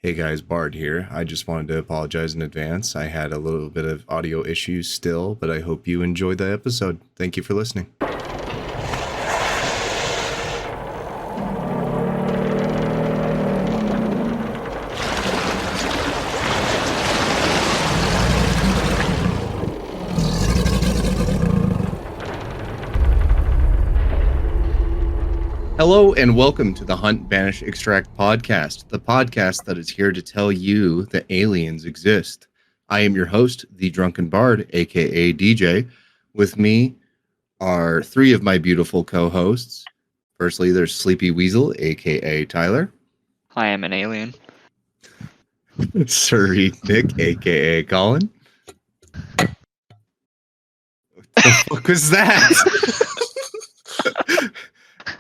Hey guys, Bard here. I just wanted to apologize in advance. I had a little bit of audio issues still, but I hope you enjoyed the episode. Thank you for listening. Hello and welcome to the Hunt, Banish, Extract podcast, the podcast that is here to tell you that aliens exist. I am your host, the Drunken Bard, aka DJ. With me are three of my beautiful co-hosts. Firstly, there's Sleepy Weasel, aka Tyler. I am an alien. Surrey Nick, aka Colin. What the fuck was that?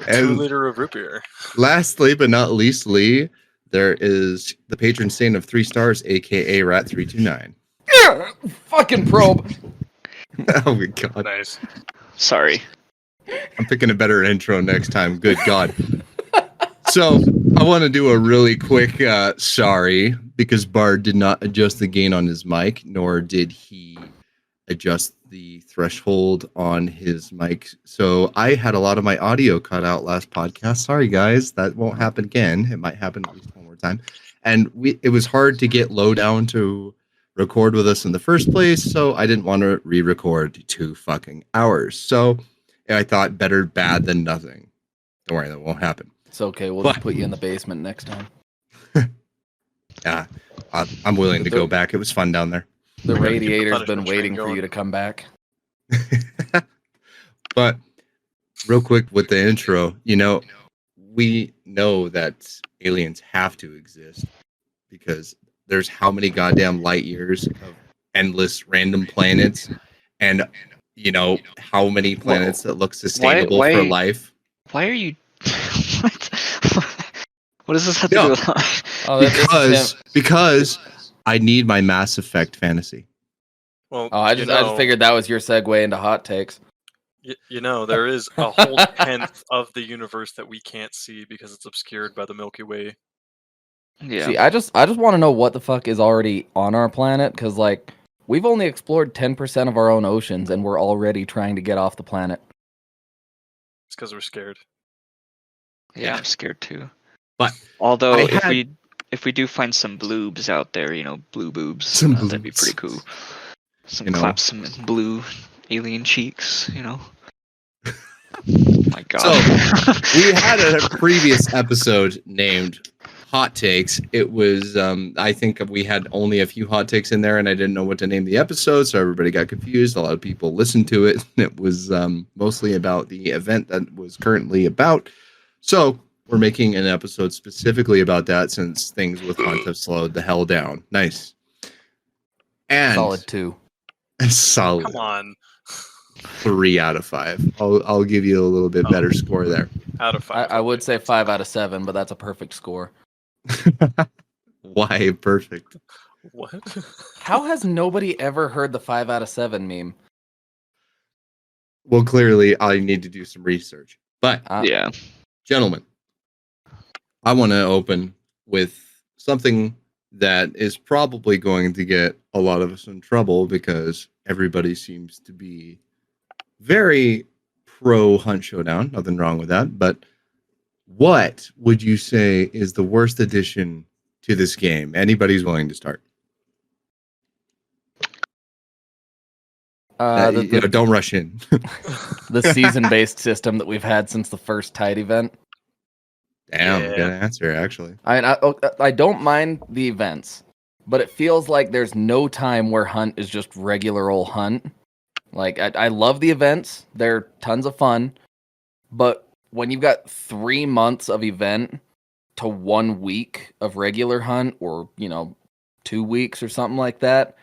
2 liter of root beer. Lastly, but not leastly, there is the patron saint of 3 stars, aka Rat329. Yeah, fucking probe. Oh my god. Nice. Sorry. I'm picking a better intro next time. Good god. So, I want to do a really quick sorry, because Bard did not adjust the gain on his mic, nor did he adjust the threshold on his mic. So I had a lot of my audio cut out last podcast. Sorry guys, that won't happen again. It might happen at least one more time. And it was hard to get Lowdown to record with us in the first place, so I didn't want to re-record 2 fucking hours. So I thought better bad than nothing. Don't worry, that won't happen. It's okay, we'll just put you in the basement next time. Yeah, I'm willing to go back. It was fun down there. The We're gonna keep the radiator's been punishment train waiting for going. you to come back. But real quick with the intro, we know that aliens have to exist because there's how many goddamn light years of endless random planets, and how many planets that look sustainable for life. Why are you? What? What does this have to do with life? Because I need my Mass Effect fantasy. Well, I just figured that was your segue into hot takes. There is a whole tenth of the universe that we can't see because it's obscured by the Milky Way. Yeah. See, I just want to know what the fuck is already on our planet, because we've only explored 10% of our own oceans, and we're already trying to get off the planet. It's because we're scared. Yeah, I'm scared too. But although if we do find some bloobs out there, blue boobs, that'd be pretty cool. Clap some blue alien cheeks, My God. So we had a previous episode named Hot Takes. It was, I think we had only a few hot takes in there, and I didn't know what to name the episode, so everybody got confused. A lot of people listened to it. It was mostly about the event that was currently about. So we're making an episode specifically about that, since things with Hunt have slowed the hell down. Nice. And Solid 2. Solid. Come on. 3 out of 5. I'll give you a little bit better score there. Out of 5. I would say 5 out of 7, but that's a perfect score. Why perfect? What? How has nobody ever heard the 5 out of 7 meme? Well, clearly I need to do some research. But Yeah. gentlemen, I want to open with something that is probably going to get a lot of us in trouble, because everybody seems to be very pro Hunt Showdown. Nothing wrong with that. But what would you say is the worst addition to this game? Anybody's willing to start. Don't rush in. The season-based system that we've had since the first Tide event. Damn, Yeah. good answer, actually. I don't mind the events, but it feels like there's no time where Hunt is just regular old Hunt. I love the events. They're tons of fun. But when you've got 3 months of event to 1 week of regular Hunt, or, 2 weeks or something like that,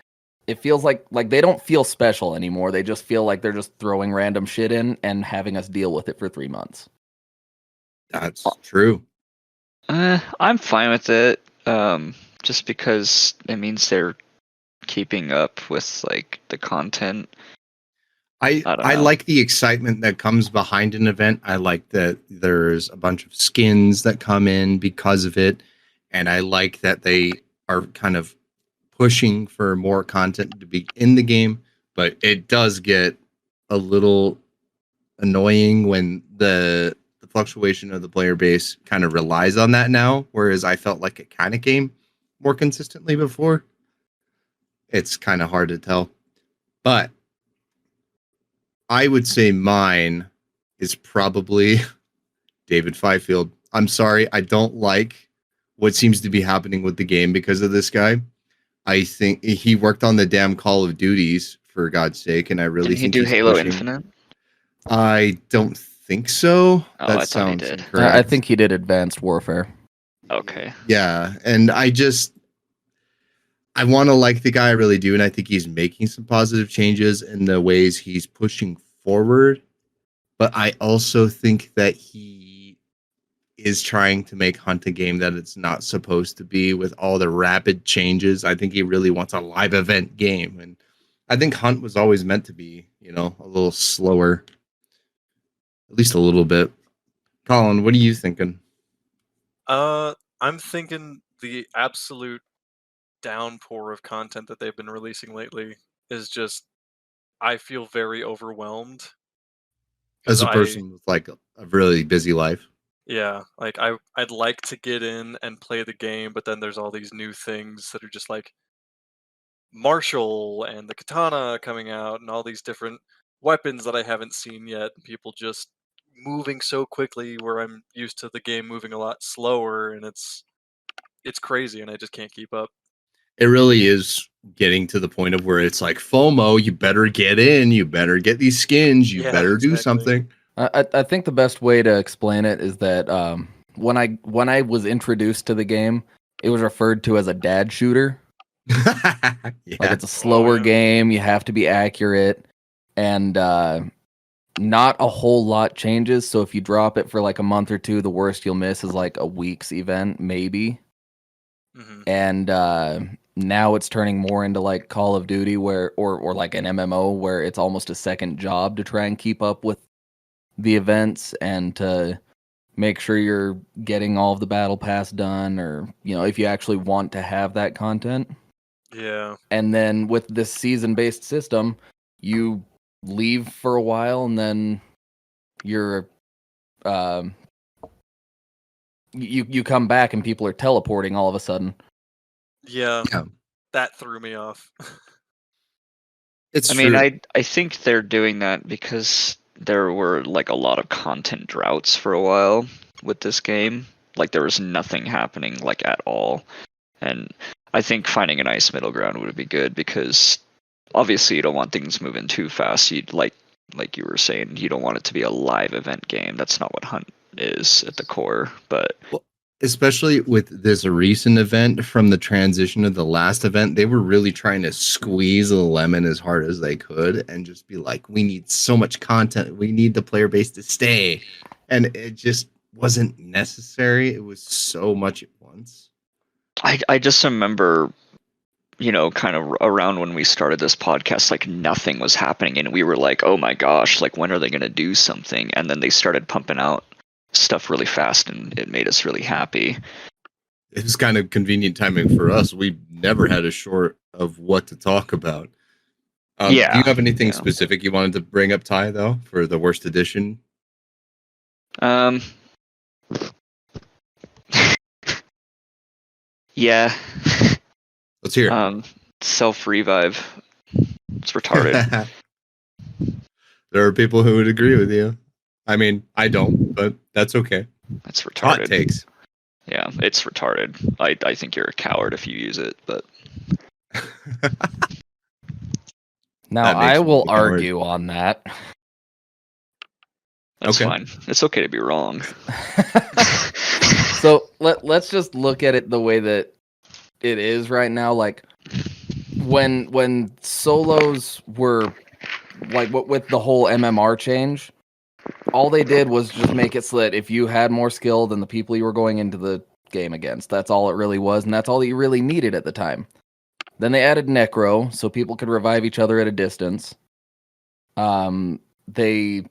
it feels like they don't feel special anymore. They just feel like they're just throwing random shit in and having us deal with it for 3 months. That's true. I'm fine with it. Just because it means they're keeping up with the content. I don't I know. like the excitement that comes behind an event. I like that there's a bunch of skins that come in because of it. and I like that they are kind of pushing for more content to be in the game, but it does get a little annoying when the fluctuation of the player base kind of relies on that now, whereas I felt like it kind of came more consistently before. It's kind of hard to tell. But I would say mine is probably David Fifield. I'm sorry, I don't like what seems to be happening with the game because of this guy. I think he worked on the damn Call of Duties, for God's sake, and I really Didn't he think do he's Halo pushing. Infinite? I don't think so. Oh, That I thought he sounds did. incorrect. I think he did Advanced Warfare. Okay. Yeah, and I want to like the guy, I really do, and I think he's making some positive changes in the ways he's pushing forward. But I also think that he is trying to make Hunt a game that it's not supposed to be with all the rapid changes. I think he really wants a live event game, and I think Hunt was always meant to be, a little slower, at least a little bit. Colin, what are you thinking? I'm thinking the absolute downpour of content that they've been releasing lately is just, I feel very overwhelmed because As a person with like a really busy life. yeah, like I'd like to get in and play the game, but then there's all these new things that are just like Marshall and the katana coming out and all these different weapons that I haven't seen yet. People just moving so quickly where I'm used to the game moving a lot slower, and it's crazy and I just can't keep up. It really is getting to the point of where it's like FOMO, you better get in, you better get these skins, you Yeah, better do exactly. something. I think the best way to explain it is that when I was introduced to the game, it was referred to as a dad shooter. Like Yeah. it's a slower yeah. game, you have to be accurate, and not a whole lot changes. So if you drop it for like a month or two, the worst you'll miss is like a week's event, maybe. hmm And now it's turning more into like Call of Duty, where or like an MMO, where it's almost a second job to try and keep up with the events and to make sure you're getting all of the battle pass done, or if you actually want to have that content. Yeah. And then with this season based system, you leave for a while and then you're um you come back and people are teleporting all of a sudden. Yeah. Yeah. That threw me off. It's I mean, true. I think they're doing that because there were like a lot of content droughts for a while with this game. Like there was nothing happening like at all. And I think finding a nice middle ground would be good because obviously you don't want things moving too fast. You'd like you were saying, you don't want it to be a live event game. That's not what Hunt is at the core. But Well, especially with this recent event from the transition of the last event, they were really trying to squeeze the lemon as hard as they could and just be like, we need so much content. We need the player base to stay. And it just wasn't necessary. It was so much at once. I just remember, kind of around when we started this podcast, like nothing was happening, and we were like, "Oh my gosh, like when are they going to do something?" And then they started pumping out stuff really fast, and it made us really happy. It was kind of convenient timing for us. We never had a short of what to talk about. Do you Yeah, have anything yeah. specific you wanted to bring up, Ty, though, for the worst edition? Um, yeah. Let's hear it. Self revive. It's retarded. There are people who would agree with you. I mean, I don't, but that's okay. It's Hot retarded. takes. Yeah, it's retarded. I think you're a coward if you use it, but Now That makes I me will the coward. argue on that. that's Okay. fine. It's okay to be wrong. So let's just look at it the way that it is right now. Like when solos were like with the whole MMR change, all they did was just make it so that if you had more skill than the people you were going into the game against, that's all it really was, and that's all that you really needed at the time. Then they added Necro, so people could revive each other at a distance. They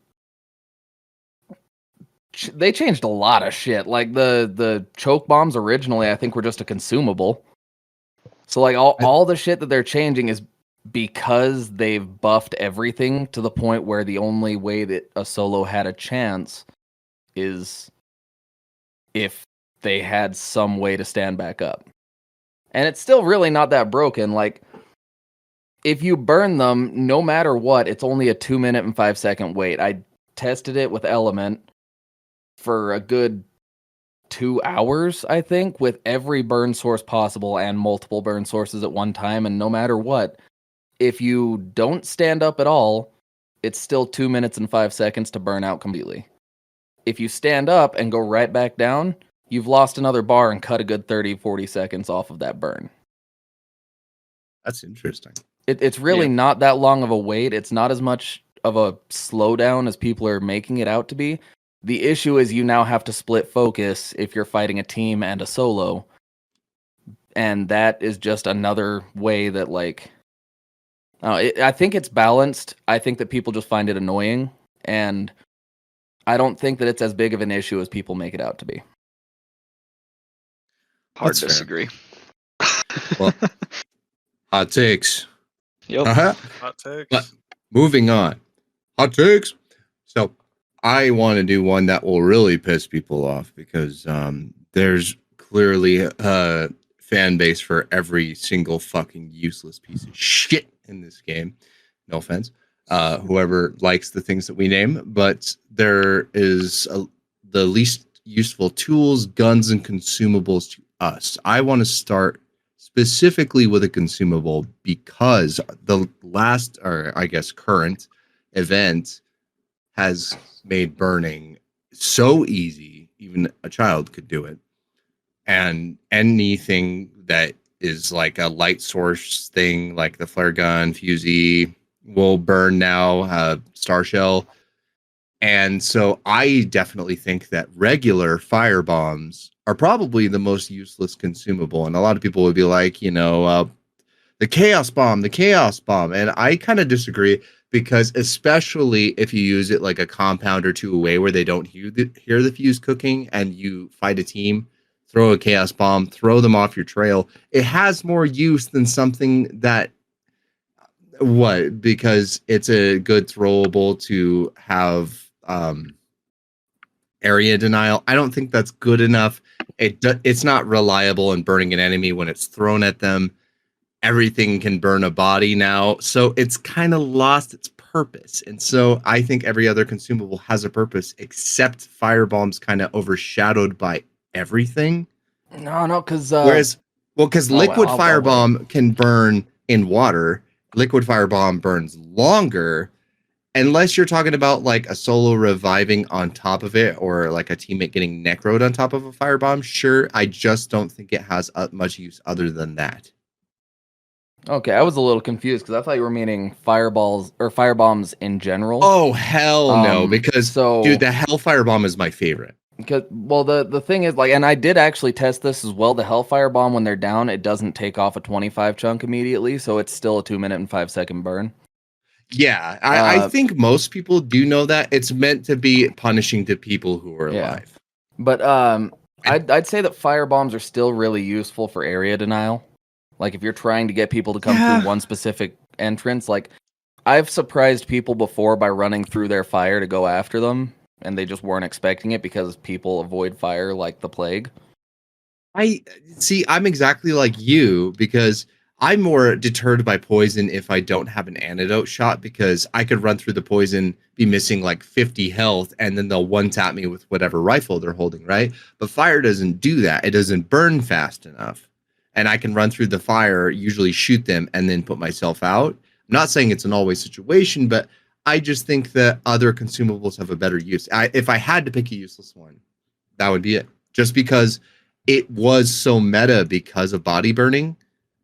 they changed a lot of shit. Like the choke bombs originally, I think, were just a consumable. So like all the shit that they're changing is because they've buffed everything to the point where the only way that a solo had a chance is if they had some way to stand back up. And it's still really not that broken. Like, if you burn them, no matter what, it's only a 2 minute and 5 second wait. I tested it with Element for a good 2 hours, I think, with every burn source possible and multiple burn sources at one time. And no matter what, if you don't stand up at all, it's still 2 minutes and 5 seconds to burn out completely. If you stand up and go right back down, you've lost another bar and cut a good 30, 40 seconds off of that burn. That's interesting. It's really not that long of a wait. It's not as much of a slowdown as people are making it out to be. The issue is you now have to split focus if you're fighting a team and a solo. And that is just another way that, like... I think it's balanced. I think that people just find it annoying. And I don't think that it's as big of an issue as people make it out to be. Hard That's fair. disagree. Well, hot takes. Yep. Hot takes. But moving on. Hot takes. So I want to do one that will really piss people off because there's clearly a fan base for every single fucking useless piece of shit in this game. No offense. Whoever likes the things that we name, but there is the least useful tools, guns, and consumables to us. I want to start specifically with a consumable because the last, or I guess current event has made burning so easy, even a child could do it. And anything that is like a light source thing, like the flare gun, fusee, will burn now, star shell. And so I definitely think that regular fire bombs are probably the most useless consumable. And a lot of people would be like, the chaos bomb. And I kind of disagree because especially if you use it like a compound or two away where they don't hear the fuse cooking and you fight a team, throw a chaos bomb, throw them off your trail. It has more use than something that because it's a good throwable to have area denial. I don't think that's good enough. It's not reliable in burning an enemy when it's thrown at them. Everything can burn a body now, so it's kind of lost its purpose. And so I think every other consumable has a purpose, except firebombs kind of overshadowed by everything. No, because because liquid firebomb can burn in water. Liquid firebomb burns longer, unless you're talking about like a solo reviving on top of it, or like a teammate getting necroed on top of a firebomb. Sure, I just don't think it has much use other than that. Okay, I was a little confused because I thought you were meaning fireballs or firebombs in general. Oh hell no! Because dude, the Hellfire Bomb is my favorite. Because the thing is, like, and I did actually test this as well. The Hellfire Bomb, when they're down, it doesn't take off a 25 chunk immediately, so it's still a 2 minute and 5 second burn. Yeah, I think most people do know that. It's meant to be punishing to people who are alive. But I'd say that fire bombs are still really useful for area denial. Like if you're trying to get people to come through one specific entrance, like I've surprised people before by running through their fire to go after them, and they just weren't expecting it because people avoid fire like the plague. I'm exactly like you because I'm more deterred by poison if I don't have an antidote shot, because I could run through the poison, be missing like 50 health, and then they'll one-tap me with whatever rifle they're holding, right? But fire doesn't do that. It doesn't burn fast enough. And I can run through the fire, usually shoot them, and then put myself out. I'm not saying it's an always situation, but I just think that other consumables have a better use. If I had to pick a useless one, that would be it. Just because it was so meta because of body burning,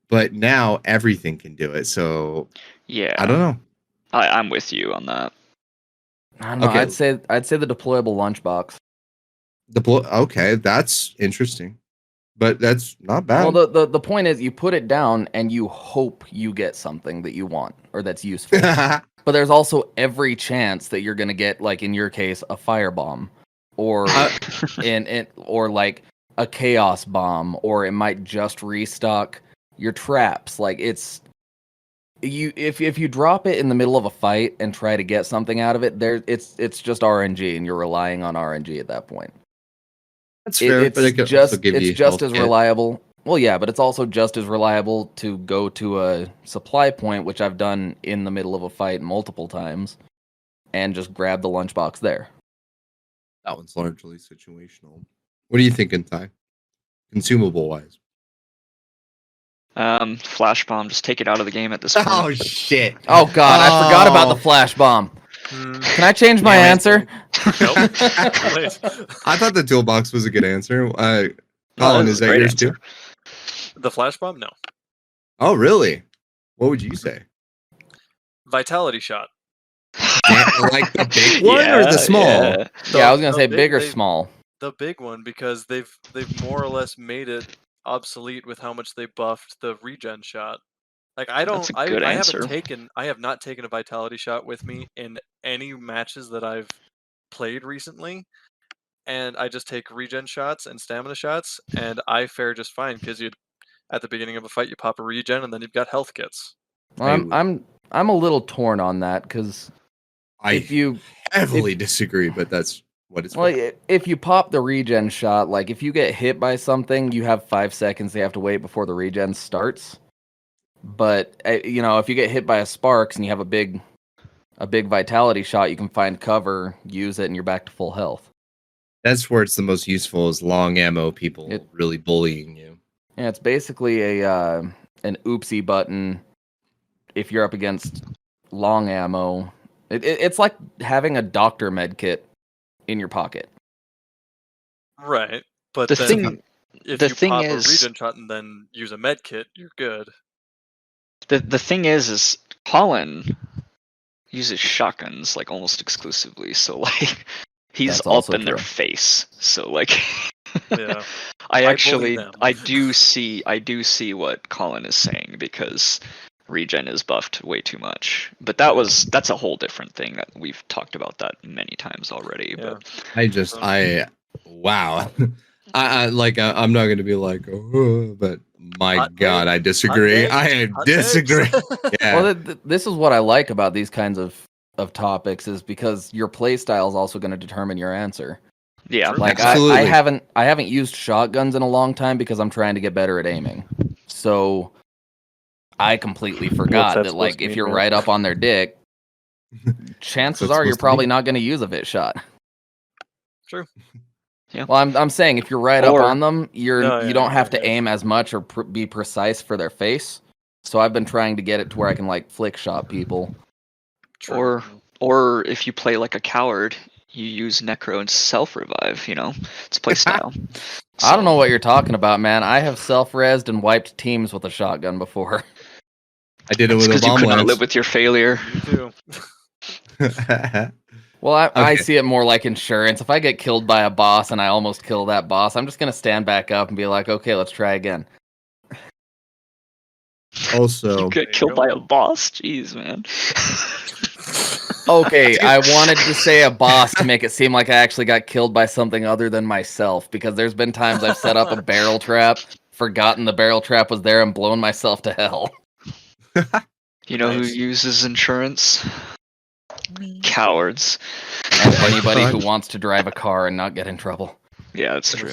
but now everything can do it. So yeah, I don't know. I'm with you on that. I don't know. Okay. I'd say the deployable lunchbox. Okay, that's interesting, but that's not bad. Well, the point is you put it down and you hope you get something that you want or that's useful. But there's also every chance that you're going to get, like in your case, a firebomb. or or like a chaos bomb, or it might just restock your traps. Like it's if you drop it in the middle of a fight and try to get something out of it, it's just RNG, and you're relying on RNG at that point. That's fair, but it could also give you it's just health as kit. reliable. Well, yeah, but it's also just as reliable to go to a supply point, which I've done in the middle of a fight multiple times, and just grab the lunchbox there. That one's largely situational. What are you thinking, Ty? Consumable wise. Flash bomb, just take it out of the game at this point. Oh shit! Oh god, I forgot about the flash bomb. Can I change my answer? Nope. Wait. I thought the toolbox was a good answer. Colin, that's is a that great yours answer. too? The flash bomb? No. Oh, really? What would you say? Vitality shot. Like the big one or the small? Yeah. Yeah, I was gonna say big- big or they- small. The big one, because they've more or less made it obsolete with how much they buffed the regen shot. Like I That's don't, a good I answer. I have not taken a vitality shot with me in any matches that I've played recently, and I just take regen shots and stamina shots, and I fare just fine because you, at the beginning of a fight, you pop a regen, and then you've got health kits. Well, I'm a little torn on that because if you heavily disagree, but that's what it's for. if you pop the regen shot, like if you get hit by something, you have 5 seconds they have to wait before the regen starts. But if you get hit by a sparks and you have a big vitality shot, you can find cover, use it, and you're back to full health. That's where it's the most useful, is long ammo people really bullying you. Yeah, it's basically an oopsie button if you're up against long ammo. It's like having a doctor med kit in your pocket. Right, but The then thing- if the you thing pop is- a regen shot and then use a med kit, you're good. The thing is Colin uses shotguns like almost exclusively, so like he's That's up also in their true. face. So like Yeah. I bully actually them. I do see what Colin is saying, because regen is buffed way too much. But that's a whole different thing. We've talked about that many times already. Yeah. But Wow. I'm not going to be like, oh, but my Hot God, takes, I disagree. I Hot disagree. takes. Yeah. Well, this is what I like about these kinds of topics, is because your play style is also going to determine your answer. yeah, True. Like Absolutely. I haven't used shotguns in a long time because I'm trying to get better at aiming. So I completely forgot that that, supposed like, to if mean, you're man? right up on their dick, chances What's are you're supposed to probably mean? not going to use a vit shot. True. Yeah. Well, I'm saying if you're right up Or- on them, you don't have to yeah. aim as much or be precise for their face. So I've been trying to get it to where I can like flick shot people. True. or if you play like a coward, you use necro and self revive. It's play style. I don't know what you're talking about, man. I have self-resed and wiped teams with a shotgun before. I did it with a because you bomb could not lance. live with your failure. Me too. Well, I Okay. see it more like insurance. If I get killed by a boss and I almost kill that boss, I'm just going to stand back up and be like, okay, let's try again. Also, You get you killed go. by a boss. Jeez, man. Okay, I wanted to say a boss to make it seem like I actually got killed by something other than myself, because there's been times I've set up a barrel trap, forgotten the barrel trap was there, and blown myself to hell. You know Nice. who uses insurance? Cowards. And anybody who wants to drive a car and not get in trouble. Yeah, that's true.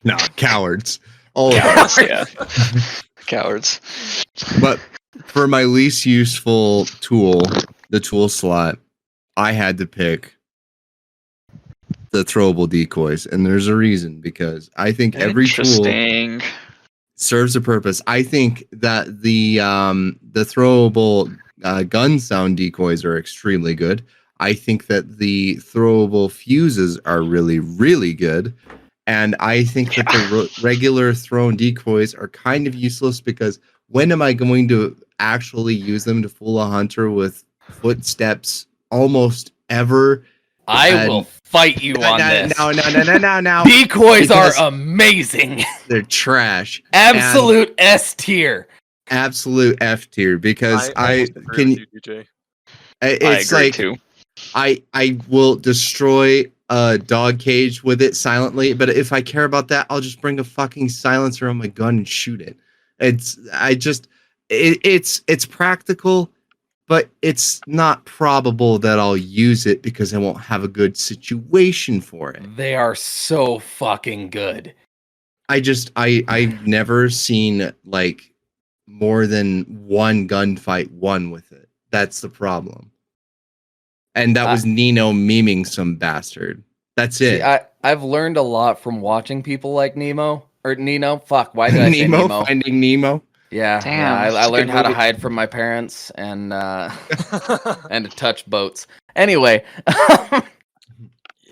no, cowards. All of Cowards, us. yeah. Cowards. But for my least useful tool, the tool slot, I had to pick the throwable decoys, and there's a reason, because I think every tool Interesting. serves a purpose. I think that the throwable gun sound decoys are extremely good. I think that the throwable fuses are really, really good. And I think that the regular thrown decoys are kind of useless, because when am I going to actually use them to fool a hunter with footsteps almost ever? I will fight you on this. No. Decoys Because are amazing. they're trash. Absolute S tier. Absolute F tier, because I almost agree can. with you, DJ. It's I agree like too. I will destroy a dog cage with it silently, but if I care about that, I'll just bring a fucking silencer on my gun and shoot it. It's practical, but it's not probable that I'll use it because I won't have a good situation for it. They are so fucking good. I've never seen like more than one gunfight won with it. That's the problem. And that was Nino memeing some bastard. That's it. See, I've learned a lot from watching people like Nemo or Nino. Fuck, why did I say Nemo, Nemo? Finding Nemo. Yeah, Damn, I that's a learned good how to movie. hide from my parents and and to touch boats. Anyway,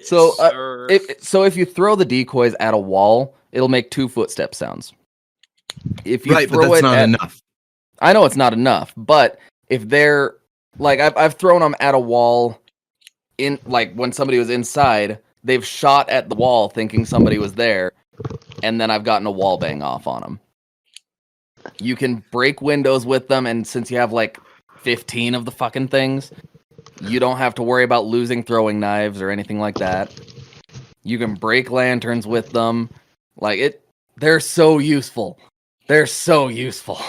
so sir. if you throw the decoys at a wall, it'll make 2 footstep sounds. If you Right, but throw that's it not at, enough. I know it's not enough, but if they're like I've thrown them at a wall in like when somebody was inside, they've shot at the wall thinking somebody was there, and then I've gotten a wall bang off on them. You can break windows with them, and since you have like 15 of the fucking things, you don't have to worry about losing throwing knives or anything like that. You can break lanterns with them. They're so useful. They're so useful.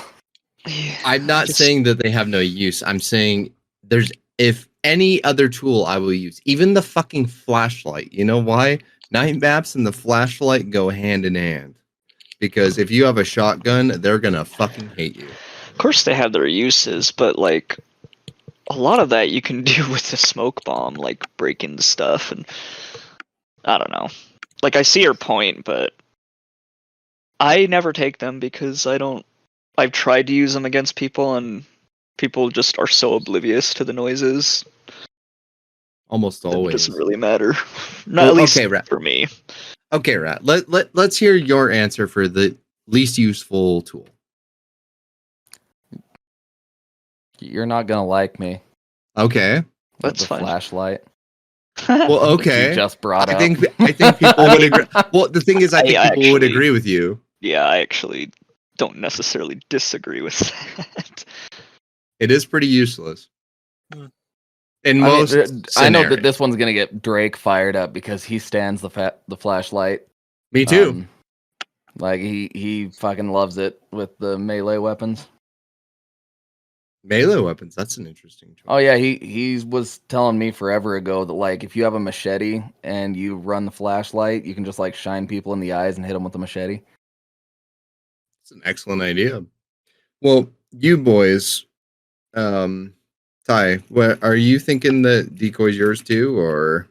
I'm not saying that they have no use. I'm saying if any other tool I will use, even the fucking flashlight. You know why? Night maps and the flashlight go hand in hand. Because if you have a shotgun, they're gonna fucking hate you. Of course, they have their uses, but like a lot of that you can do with the smoke bomb, like break into stuff, and I don't know. Like I see your point, but I never take them because I don't. I've tried to use them against people, and people just are so oblivious to the noises. Almost It always. doesn't really matter. Not Well, at least okay, Rat. for me. Okay, Rat. Let's hear your answer for the least useful tool. You're not gonna like me. Okay. That's the fine. Well, flashlight. that okay. you just brought I up. think people would agree. Well, the thing is, I think I people would actually- agree with you. Yeah, I actually don't necessarily disagree with that. It is pretty useless. Hmm. In I mean, most, I know that scenarios. this one's gonna get Drake fired up because he stands the flashlight. Me too. Like he fucking loves it with the melee weapons. Melee weapons. That's an interesting choice. Oh yeah, he was telling me forever ago that like if you have a machete and you run the flashlight, you can just like shine people in the eyes and hit them with the machete. It's an excellent idea. Well, you boys, Ty, what are you thinking that decoy's yours too, or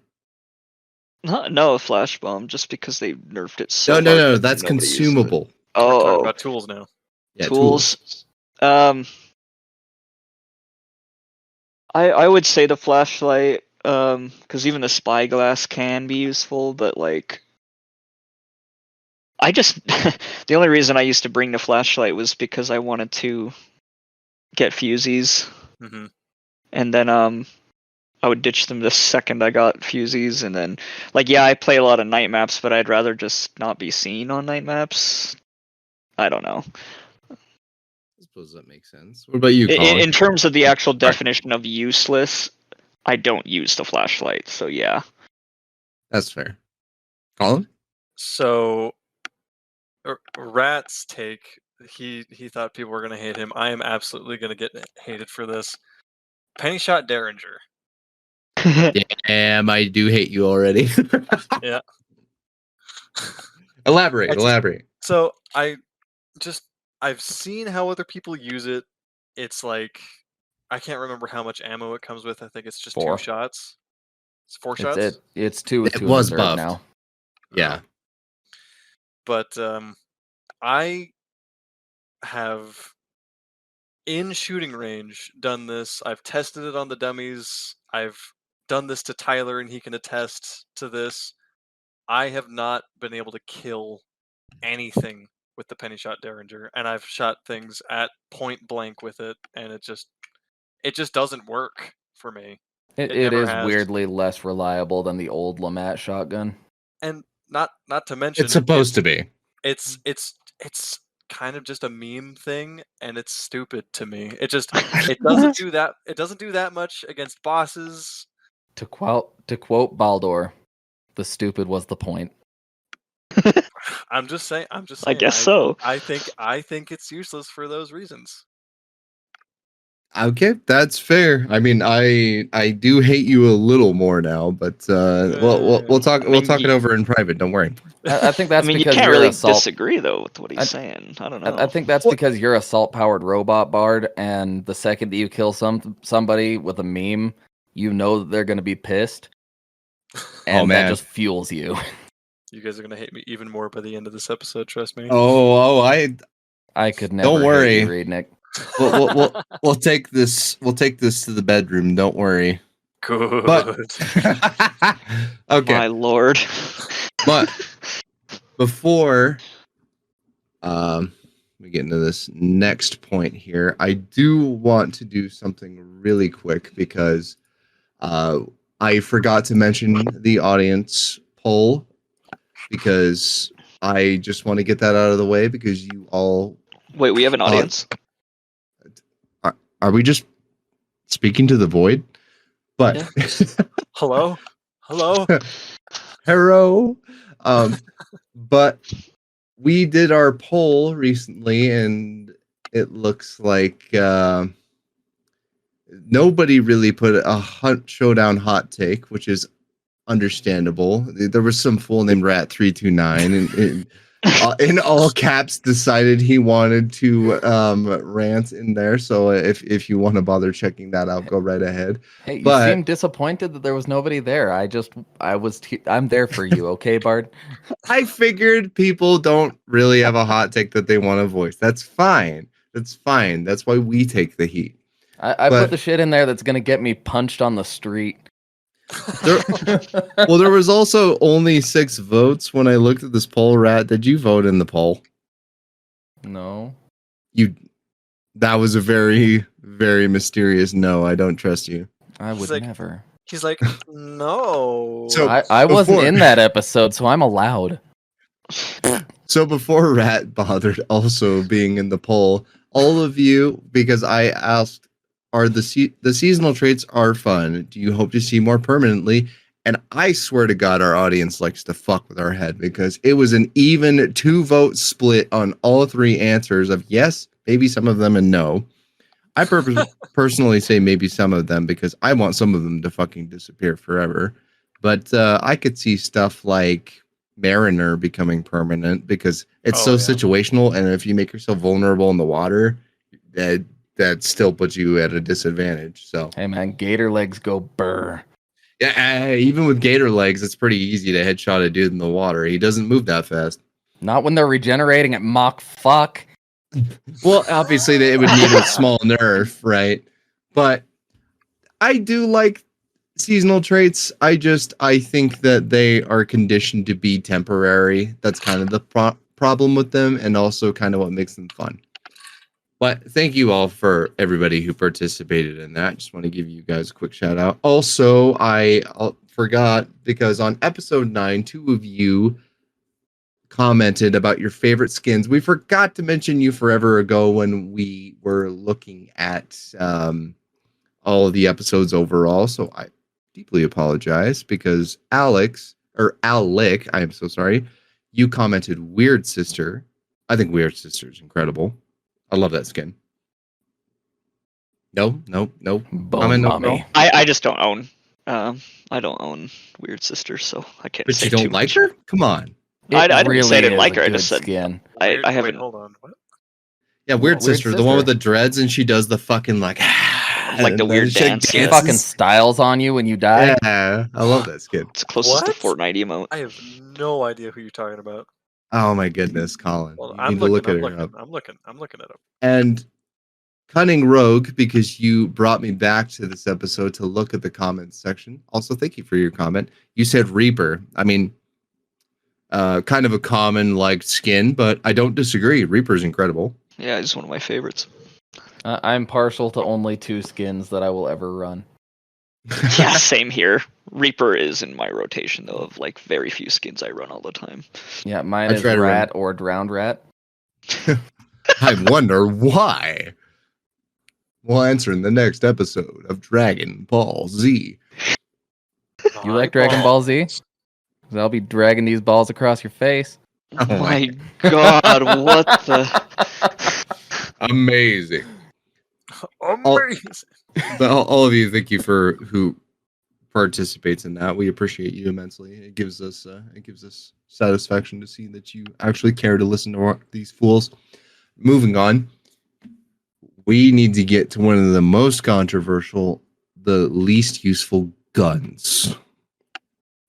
No, a flash bomb, just because they nerfed it so no? hard No, that that's nobody uses it. consumable. We're talking Oh, about tools now. Yeah, tools. I would say the flashlight, because even the spyglass can be useful, but like, I just the only reason I used to bring the flashlight was because I wanted to get fusies, Mm-hmm. and then I would ditch them the second I got fusies, and then like yeah, I play a lot of night maps, but I'd rather just not be seen on night maps. I don't know. I suppose that makes sense. What about you, Colin? In terms of the actual definition of useless, I don't use the flashlight, so yeah. That's fair. Colin? So, Rat's take, he thought people were going to hate him. I am absolutely going to get hated for this. Penny shot Derringer. Damn, I do hate you already. Yeah. Elaborate. So I've seen how other people use it. It's like I can't remember how much ammo it comes with. I think it's just 4. 2 shots. It's 4 shots. It's 2 with It 2 was in the third buffed. now. Yeah. But I have in shooting range done this. I've tested it on the dummies. I've done this to Tyler and he can attest to this. I have not been able to kill anything with the penny shot Derringer, and I've shot things at point blank with it, and it just doesn't work for me. It never is has. weirdly less reliable than the old Lamat shotgun. And not to mention It's supposed to be. It's kind of just a meme thing, and it's stupid to me. It doesn't do that. It doesn't do that much against bosses. To quote Baldur, the stupid was the point. I'm just saying. I guess so. I think it's useless for those reasons. Okay, that's fair. I mean, I do hate you a little more now, but we'll talk I mean, it over in private. Don't worry. I think I that's mean, you because can't you're really assault. disagree though with what he's I- saying. I don't know. I think that's What? because you're a salt-powered robot bard, and the second that you kill somebody with a meme, you know that they're going to be pissed, and that man. just fuels you. You guys are gonna hate me even more by the end of this episode. Trust me. I could never Don't hate worry. you, Reednick. We'll take this to the bedroom. Don't worry. Good. But okay, My lord. but before we get into this next point here, I do want to do something really quick because I forgot to mention the audience poll because I just want to get that out of the way because you all Wait, we have an audience? are we just speaking to the void? But Hello. Hello. But we did our poll recently, and it looks like nobody really put a Showdown hot take, which is understandable. There was some fool named Rat329, and in all caps decided he wanted to rant in there. So if you want to bother checking that out, go right ahead. Hey, you But- seem disappointed that there was nobody there. I'm there for you, okay, Bard? I figured people don't really have a hot take that they want to voice. That's fine. That's fine. That's why we take the heat. I But- put the shit in there that's gonna get me punched on the street. Well, there was also only 6 votes when I looked at this poll. Rat, did you vote in the poll? No. That was a very, very mysterious no. I don't trust you. I would like- never. He's like, no. So- I wasn't before- in that episode, so I'm allowed. So before Rat bothered also being in the poll, all of you, because I asked, are the seasonal traits are fun? Do you hope to see more permanently? And I swear to God, our audience likes to fuck with our head because it was an even 2-vote split on all 3 answers of yes, maybe some of them, and no. I personally say maybe some of them because I want some of them to fucking disappear forever. But I could see stuff like Mariner becoming permanent because it's Oh, so yeah. situational, and if you make yourself vulnerable in the water, that still puts you at a disadvantage. So Hey man, gator legs go burr. yeah, even with gator legs, it's pretty easy to headshot a dude in the water. He doesn't move that fast. Not when they're regenerating at Mach fuck. Well, obviously it would need a small nerf, right? But I do like seasonal traits. I think that they are conditioned to be temporary. That's kind of the problem with them, and also kind of what makes them fun. But thank you all for everybody who participated in that. Just want to give you guys a quick shout out. Also, I forgot because on episode 9, 2 of you commented about your favorite skins. We forgot to mention you forever ago when we were looking at all of the episodes overall. So I deeply apologize because Alec, I am so sorry. You commented Weird Sister. I think Weird Sister is incredible. I love that skin. No. Bone Comment, no, mommy. no. I just don't own. I don't own Weird Sister, so I can't. But say you don't too like much. her? Come on. I didn't say I didn't is like a her, I good just said- skin. I Wait, haven't- hold on. What? Yeah, Weird Weird Sister, the one with Sister. the dreads, and she does the fucking like Like the and weird she dance, yeah. She fucking styles on you when you die. Yeah, I love that skin. It's closest to What? Fortnite emote. I have no idea who you're talking about. Oh my goodness, Colin. Well, You need to look at her up. I'm looking it up. And Cunning Rogue, because you brought me back to this episode to look at the comments section. Also, thank you for your comment. You said Reaper. I mean, kind of a common like skin, but I don't disagree. Reaper's incredible. Yeah, it's one of my favorites. I'm partial to only 2 skins that I will ever run. Yeah, same here. Reaper is in my rotation though of like very few skins I run all the time. Yeah, mine I is try to run- rat or drowned rat. I wonder why. We'll answer in the next episode of Dragon Ball Z. You like Dragon Ball Z? 'Cause I'll be dragging these balls across your face. Oh my God, what the? Amazing. Amazing. But all of you, thank you for who participates in that. We appreciate you immensely. It gives us satisfaction to see that you actually care to listen to these fools. Moving on, we need to get to one of the most controversial, the least useful guns.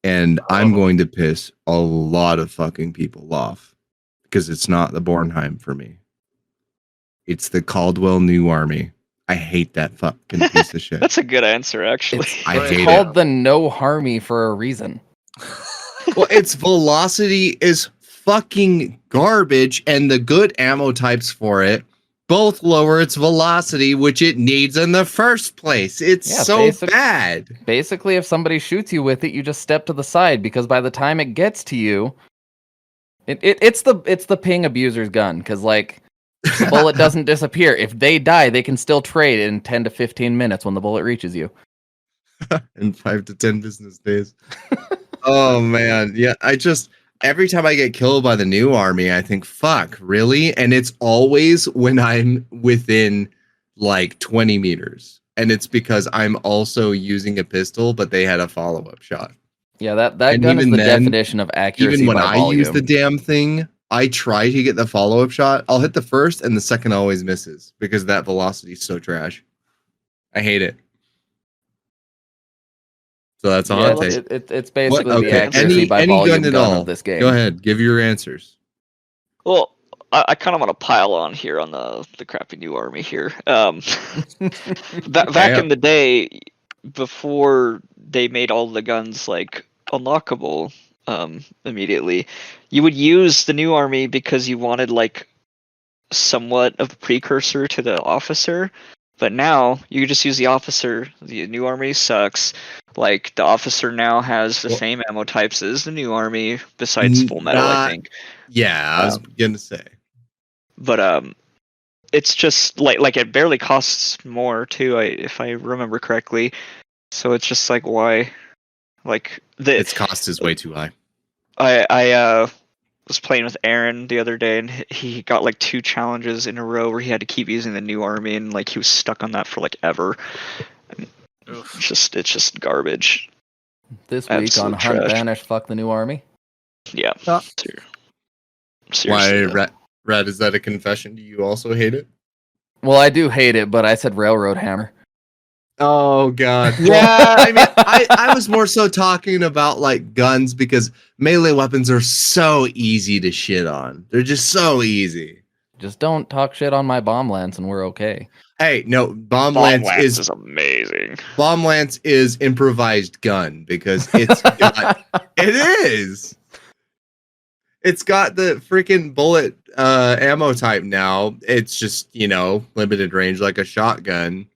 And I'm going to piss a lot of fucking people off because it's not the Bornheim for me. It's the Caldwell New Army. I hate that fucking piece of shit. That's a good answer, actually. I It's hate called it. the No Harmy for a reason. Well, its velocity is fucking garbage, and the good ammo types for it both lower its velocity, which it needs in the first place. It's so bad. Basically, if somebody shoots you with it, you just step to the side because by the time it gets to you, it's the ping abuser's gun because like the bullet doesn't disappear. If they die, they can still trade in 10 to 15 minutes when the bullet reaches you. In 5 to 10 business days. Oh man, yeah. Every time I get killed by the New Army, I think, "Fuck, really?" And it's always when I'm within like 20 meters, and it's because I'm also using a pistol, but they had a follow-up shot. Yeah, that And gun is even the then, definition of accuracy even when by I volume. use the damn thing, I try to get the follow-up shot. I'll hit the first, and the second always misses because that velocity is so trash. I hate it. So that's a hot take. It's basically the Okay. accuracy by Any volume gun at gun all? of this game. Go ahead, give your answers. Well, I kind of want to pile on here on the crappy New Army here. Back in the day, before they made all the guns like unlockable immediately, you would use the New Army because you wanted like somewhat of a precursor to the officer. But now you just use the officer. The New Army sucks. Like the officer now has the same ammo types as the New Army, besides full metal, I think. Yeah, I was gonna say. But it's just like it barely costs more too, if I remember correctly. So it's just like why, like Its cost is way too high. I was playing with Aaron the other day, and he got like 2 challenges in a row where he had to keep using the New Army, and like he was stuck on that for like ever. It's just garbage. This week Absolute on Hunt trash. Banish, fuck the New Army. Yeah. Seriously. Why, Red, is that a confession? Do you also hate it? Well, I do hate it, but I said Railroad Hammer. Oh god. Yeah, I mean, I was more so talking about like guns because melee weapons are so easy to shit on. They're just so easy. Just don't talk shit on my bomb lance and we're okay. Hey, no, bomb Lance lance is amazing. Bomb lance is improvised gun because it's got it is. It's got the freaking bullet ammo type now. It's just, limited range like a shotgun.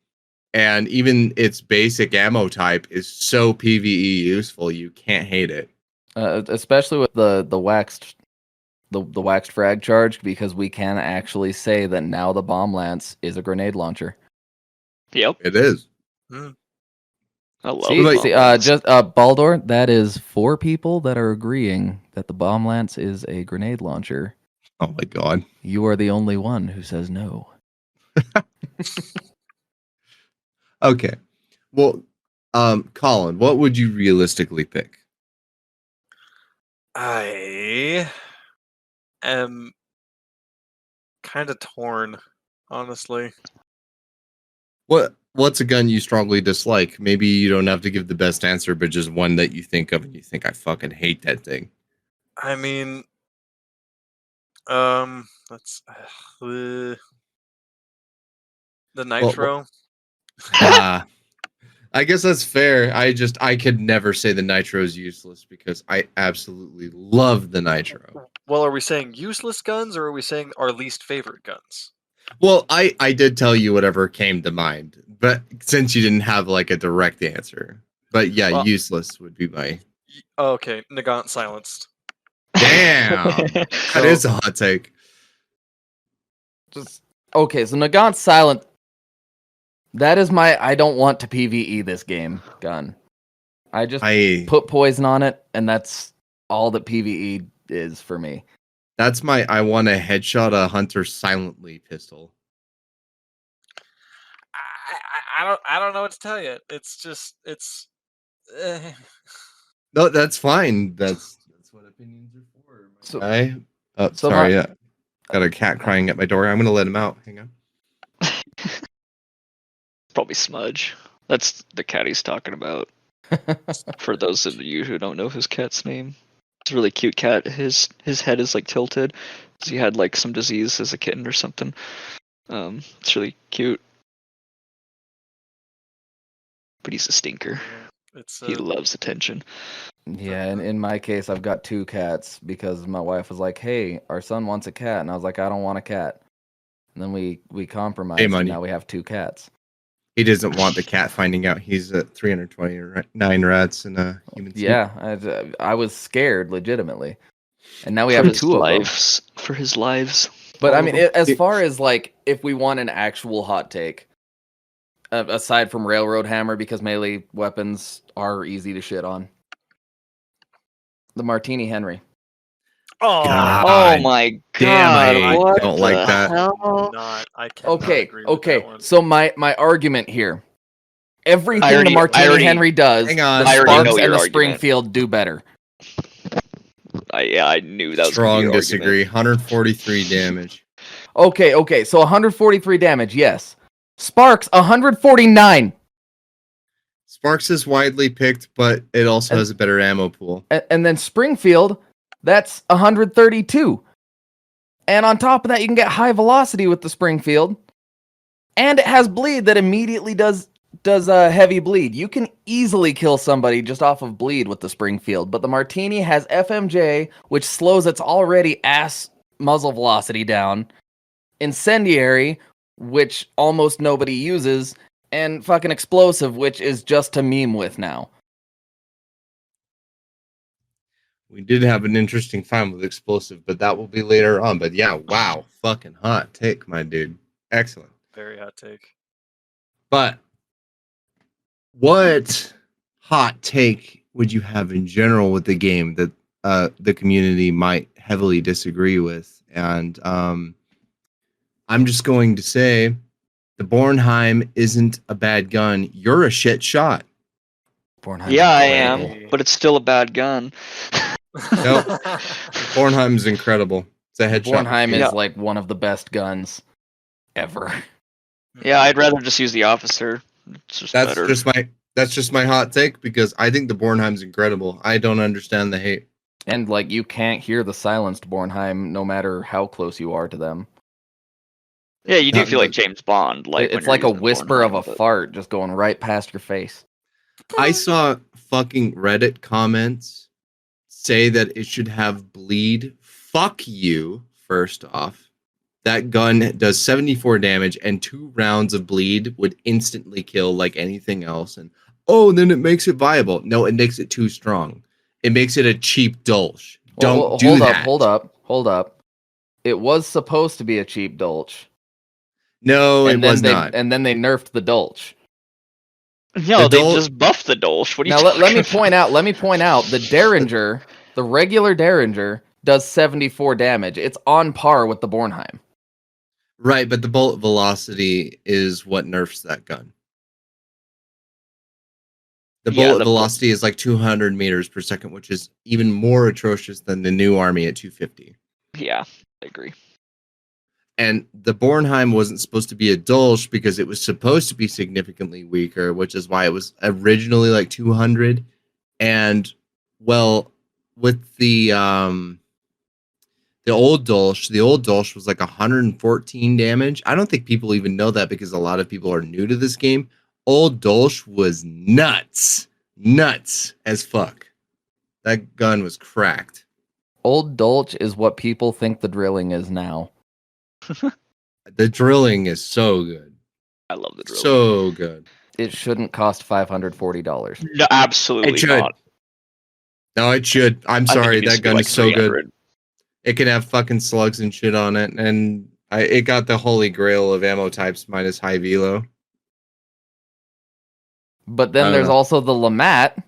And even its basic ammo type is so PvE useful, you can't hate it. Especially with the waxed frag charge, because we can actually say that now the bomb lance is a grenade launcher. Yep. It is. I love just Baldur, that is 4 people that are agreeing that the bomb lance is a grenade launcher. Oh my god. You are the only one who says no. Okay. Well, Colin, what would you realistically pick? I am kind of torn, honestly. What's a gun you strongly dislike? Maybe you don't have to give the best answer, but just one that you think of and you think, I fucking hate that thing. I mean, that's the nitro. I guess that's fair. I could never say the nitro is useless because I absolutely love the nitro. Well, are we saying useless guns or are we saying our least favorite guns? Well, I did tell you whatever came to mind, but since you didn't have like a direct answer. But yeah, Well, useless would be my... Okay, Nagant silenced. Damn! That is a hot take. Okay, so Nagant silent. That is my I don't want to PvE this game gun. I just I put poison on it, and that's all that PvE is for me. That's my I want to headshot a hunter silently pistol. I don't know what to tell you. It's just eh. No, that's fine. That's what opinions are for, my So- guy. Oh, so sorry. my- Got a cat crying at my door. I'm gonna let him out. Hang on. Probably Smudge. That's the cat he's talking about. For those of you who don't know his cat's name, it's a really cute cat. His head is like tilted, so he had like some disease as a kitten or something. It's really cute, but he's a stinker. It's He loves attention. Yeah, and in my case, I've got 2 cats because my wife was like, "Hey, our son wants a cat," and I was like, "I don't want a cat." And then we compromised, and money. now we have 2 cats. He doesn't want the cat finding out he's at 329 rats in a human suit. Yeah, I was scared legitimately, and now we For have his 2 of them. lives. For his lives. But all I of mean, them. as far as like, if we want an actual hot take, aside from Railroad Hammer, because melee weapons are easy to shit on, the Martini Henry. oh God. Oh my god! damn, I what don't the like that. hell? not. I cannot Okay, agree with that okay. one. So my argument here, everything I already- the Martini I already- Henry does, Hang on. the I already Sparks know and your the argument. Springfield do better. I knew that was gonna be Strong your disagree. argument. 143 damage. Okay. So 143 damage, yes. Sparks 149, Sparks is widely picked, but it also And- has a better ammo pool. and then Springfield, that's 132. And on top of that, you can get high velocity with the Springfield, and it has bleed that immediately does heavy bleed. You can easily kill somebody just off of bleed with the Springfield, but the Martini has FMJ, which slows its already ass muzzle velocity down, Incendiary, which almost nobody uses, and fucking Explosive, which is just to meme with now. We did have an interesting time with explosive, but that will be later on. But yeah, wow, fucking hot take, my dude. Excellent. Very hot take. But what hot take would you have in general with the game that the community might heavily disagree with? And I'm just going to say the Bornheim isn't a bad gun. You're a shit shot. Bornheim's Yeah, I incredible. am, but it's still a bad gun. Nope. Bornheim's incredible. It's a headshot. Bornheim machine. is like one of the best guns ever. Yeah, I'd rather just use the officer. It's just That's better. just my hot take because I think the Bornheim's incredible. I don't understand the hate. And like you can't hear the silenced Bornheim no matter how close you are to them. Yeah, you do Not feel like the- James Bond. Like when It's you're like a using the whisper of a Bornheim, but- fart just going right past your face. I saw fucking Reddit comments say that it should have bleed. Fuck you, first off. That gun does 74 damage, and 2 rounds of bleed would instantly kill like anything else. And then it makes it viable. No, it makes it too strong. It makes it a cheap Dolch. Don't do that. Hold up. It was supposed to be a cheap Dolch. No, and it then was they not. and then they nerfed the Dolch. No, The they Dol- just buffed the Dolch. What are you Now talking let me about? point out the Derringer, the regular Derringer does 74 damage. It's on par with the Bornheim. Right, but the bullet velocity is what nerfs that gun. The Yeah, bullet the velocity is like 200 meters per second, which is even more atrocious than the new army at 250. Yeah, I agree. And the Bornheim wasn't supposed to be a Dolch because it was supposed to be significantly weaker, which is why it was originally like 200. And well, with the old Dolch was like 114 damage. I don't think people even know that because a lot of people are new to this game. Old Dolch was nuts as fuck. That gun was cracked. Old Dolch is what people think the drilling is now. The drilling is so good. I love the drill. So good. It shouldn't cost $540. No, absolutely It should. not. No, it should. I'm I think sorry, it needs that to be gun like is so good. 300. It can have fucking slugs and shit on it, and it got the holy grail of ammo types minus high velo. But I then don't there's know. also the Lamat,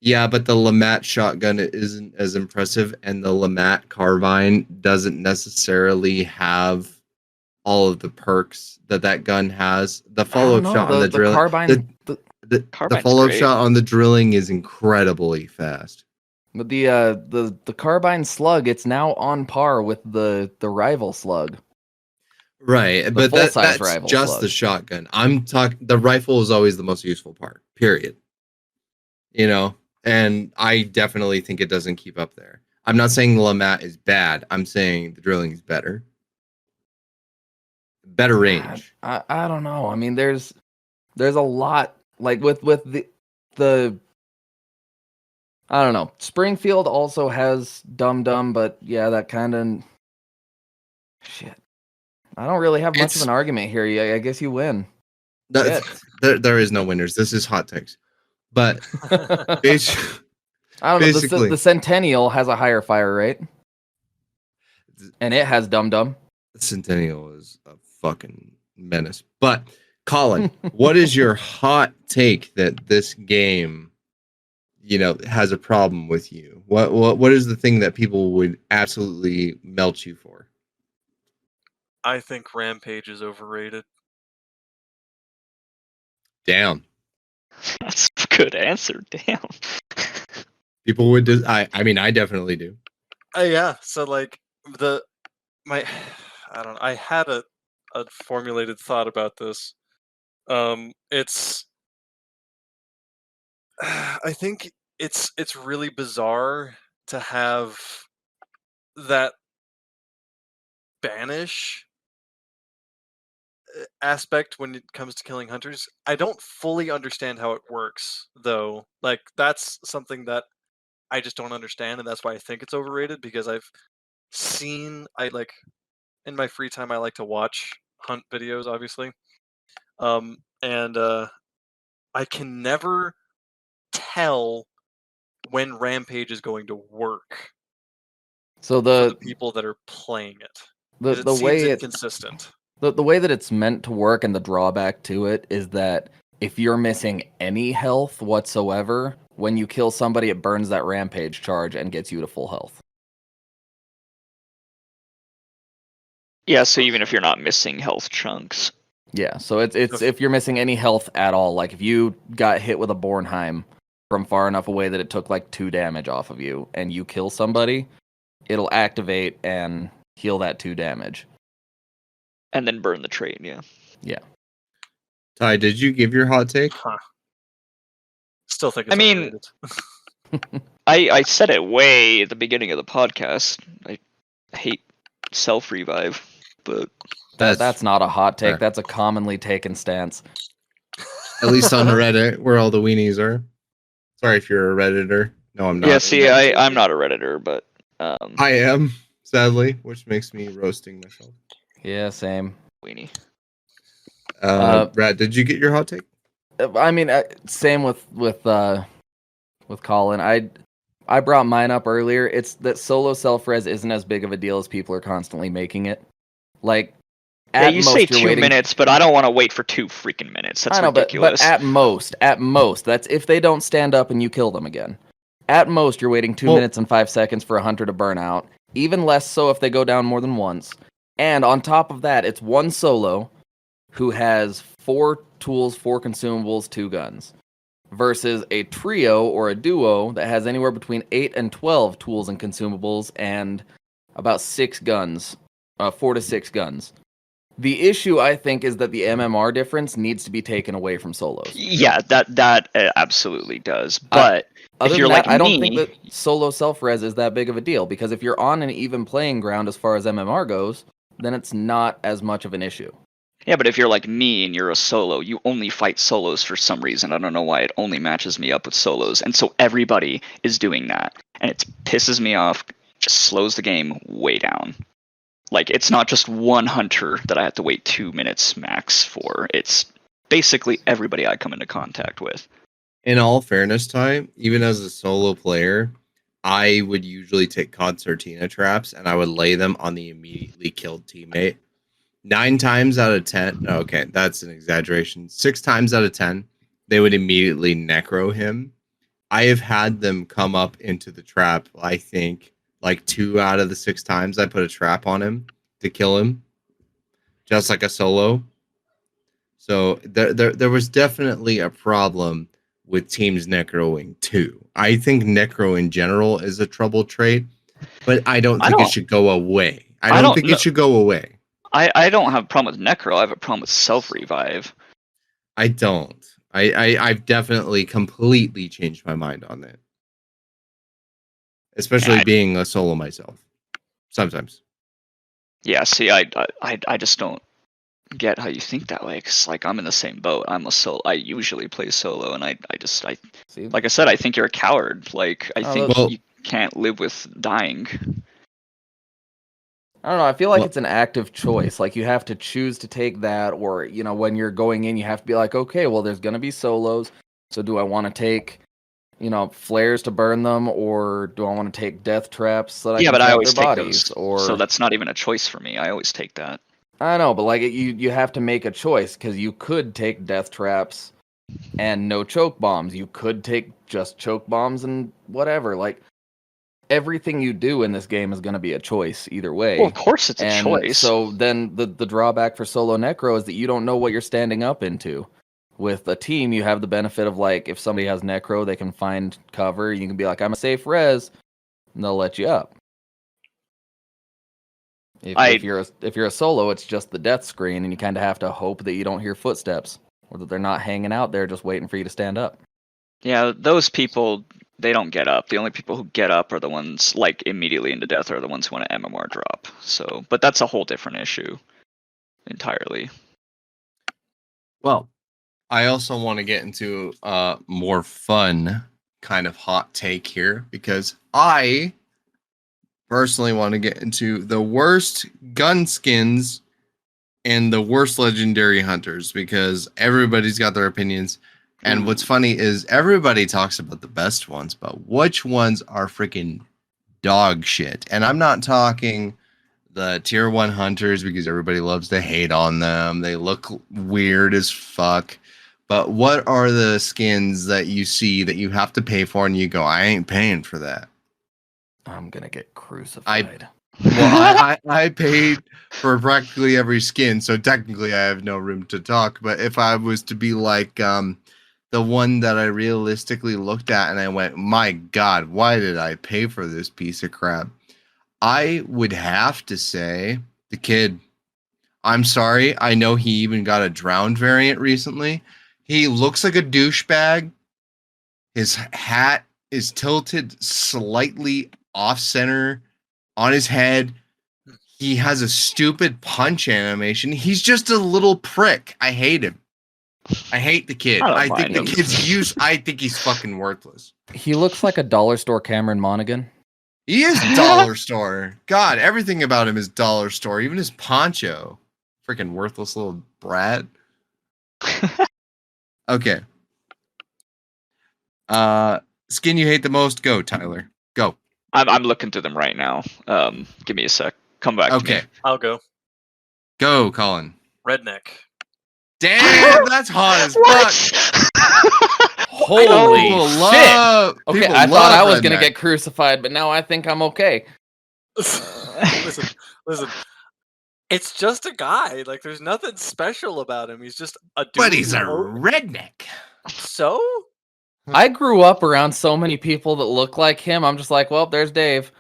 Yeah, but the Lamat shotgun isn't as impressive, and the Lamat carbine doesn't necessarily have all of the perks that gun has. The I don't follow-up know. shot on the The drilling, carbine, the Carbine's follow-up great. shot on the drilling is incredibly fast. the carbine slug, it's now on par with the rival slug. Right, The but full-size that's rival just slug. the shotgun. I'm talking. The rifle is always the most useful part. Period. And I definitely think it doesn't keep up there. I'm not saying Lamat is bad. I'm saying the drilling is better. Better range. I don't know. I mean, there's a lot like with the I don't know. Springfield also has Dum Dum, but yeah, that kind of shit. I don't really have much of an argument here. Yeah, I guess you win. Shit. There is no winners. This is hot takes. But bas- I don't know. basically, The Centennial has a higher fire rate, and it has Dum Dum. Centennial is a fucking menace. But Colin, what is your hot take that this game, has a problem with you? What is the thing that people would absolutely melt you for? I think Rampage is overrated. Damn. That's a good answer. Damn. People would. I mean, I definitely do. Yeah. So like my, I don't know. I had a formulated thought about this. It's I think it's really bizarre to have that banish aspect when it comes to killing hunters. I don't fully understand how it works though. Like that's something that I just don't understand, and that's why I think it's overrated, because I like in my free time I like to watch hunt videos, obviously. And I can never tell when Rampage is going to work So for the people that are playing it, because it the seems way inconsistent. the way that it's meant to work and the drawback to it is that if you're missing any health whatsoever, when you kill somebody, it burns that rampage charge and gets you to full health. Yeah, so even if you're not missing health chunks. Yeah, so it's if you're missing any health at all, like if you got hit with a Bornheim from far enough away that it took like 2 damage off of you and you kill somebody, it'll activate and heal that 2 damage. And then burn the trait, yeah. Yeah. Ty, did you give your hot take? Huh. Still think it's I mean, overrated. I said it way at the beginning of the podcast. I hate self-revive, but That's not a hot take. fair. That's a commonly taken stance. At least on Reddit, where all the weenies are. Sorry if you're a Redditor. No, I'm not. yeah, see, I'm not a Redditor, but I am, sadly, which makes me roasting myself. Yeah, same. weenie. Brad, did you get your hot take? I mean, same with Colin. I brought mine up earlier. It's that solo self-res isn't as big of a deal as people are constantly making it. Like, Yeah, you say you're 2 waiting- minutes, but I don't want to wait for 2 freaking minutes. That's I know, ridiculous. but at most, that's if they don't stand up and you kill them again. At most, you're waiting 2 minutes and 5 seconds for a hunter to burn out. Even less so if they go down more than once. And on top of that, it's one solo who has 4 tools, 4 consumables, 2 guns. Versus a trio or a duo that has anywhere between 8 and 12 tools and consumables and about 6 guns. 4 to 6 guns. The issue, I think, is that the MMR difference needs to be taken away from solos. Yeah, that absolutely does. But Other if you're than that, like I don't me, think that solo self-res is that big of a deal, because if you're on an even playing ground as far as MMR goes, then it's not as much of an issue. yeah, but if you're like me and you're a solo, you only fight solos for some reason. I don't know why it only matches me up with solos. And so everybody is doing that. And it pisses me off, just slows the game way down. Like, it's not just one hunter that I have to wait 2 minutes max for. It's basically everybody I come into contact with. In all fairness, Ty, even as a solo player, I would usually take concertina traps and I would lay them on the immediately killed teammate. 9 times out of 10, okay, that's an exaggeration. 6 times out of 10, they would immediately necro him, I have had them come up into the trap, I think, like 2 out of the 6 times I put a trap on him to kill him, just like a solo. So there was definitely a problem with teams necroing too. I think necro in general is a trouble trait, but I don't I think it don't. should go away. I I don't don't think it know. should go away. I don't have a problem with necro. I have a problem with self revive. I don't. I've definitely completely changed my mind on it. Especially Yeah, being a solo myself. Sometimes. yeah. See, I just don't get how you think that way. Cause like I'm in the same boat. I'm a solo. I usually play solo, and I See, like I said, I think you're a coward. Like I Oh, think Well, you can't live with dying. I don't know. I feel like well, it's an active choice. Like you have to choose to take that, or when you're going in, you have to be like, okay, well, there's gonna be solos. So do I want to take, flares to burn them, or do I want to take death traps so that I Yeah, can but I trap their always take bodies? those. So Or that's not even a choice for me. I always take that. I don't know, but like you have to make a choice because you could take death traps and no choke bombs. You could take just choke bombs and whatever. Like everything you do in this game is going to be a choice either way. Well, of course it's a And choice. so then the drawback for solo necro is that you don't know what you're standing up into. With a team, you have the benefit of like if somebody has necro, they can find cover. You can be like, I'm a safe res, and they'll let you up. If you're a solo, it's just the death screen, and you kind of have to hope that you don't hear footsteps or that they're not hanging out there just waiting for you to stand up. Yeah, those people, they don't get up. The only people who get up are the ones like immediately into death are the ones who want an MMR drop. So, but that's a whole different issue entirely. well, I also want to get into a more fun kind of hot take here because I personally want to get into the worst gun skins and the worst legendary hunters because everybody's got their opinions. And what's funny is everybody talks about the best ones, but which ones are freaking dog shit? And I'm not talking the tier 1 hunters because everybody loves to hate on them. They look weird as fuck. But what are the skins that you see that you have to pay for and you go, I ain't paying for that? I'm gonna get crucified. Well, I paid for practically every skin, so technically I have no room to talk. But if I was to be like the one that I realistically looked at and I went, my God, why did I pay for this piece of crap? I would have to say the kid. I'm sorry. I know he even got a drowned variant recently. He looks like a douchebag. His hat is tilted slightly off center on his head. He has a stupid punch animation. He's just a little prick. I hate him. I hate the kid. I don't I think mind the him. kid's I think he's fucking worthless. He looks like a dollar store Cameron Monaghan. He is dollar store. God, everything about him is dollar store. Even his poncho. Freaking worthless little brat. Okay. Skin you hate the most? Go, Tyler. Go. I'm looking through them right now. Give me a sec. Come back to Okay. me. I'll go. Go, Colin. Redneck. Damn, that's hot as fuck. Holy People shit! love. Okay, people I thought I love was gonna redneck. get crucified, but now I think I'm okay. Listen. It's just a guy. Like, there's nothing special about him. He's just a dude. But he's a who- redneck. So? I grew up around so many people that look like him. I'm just like, well, there's Dave.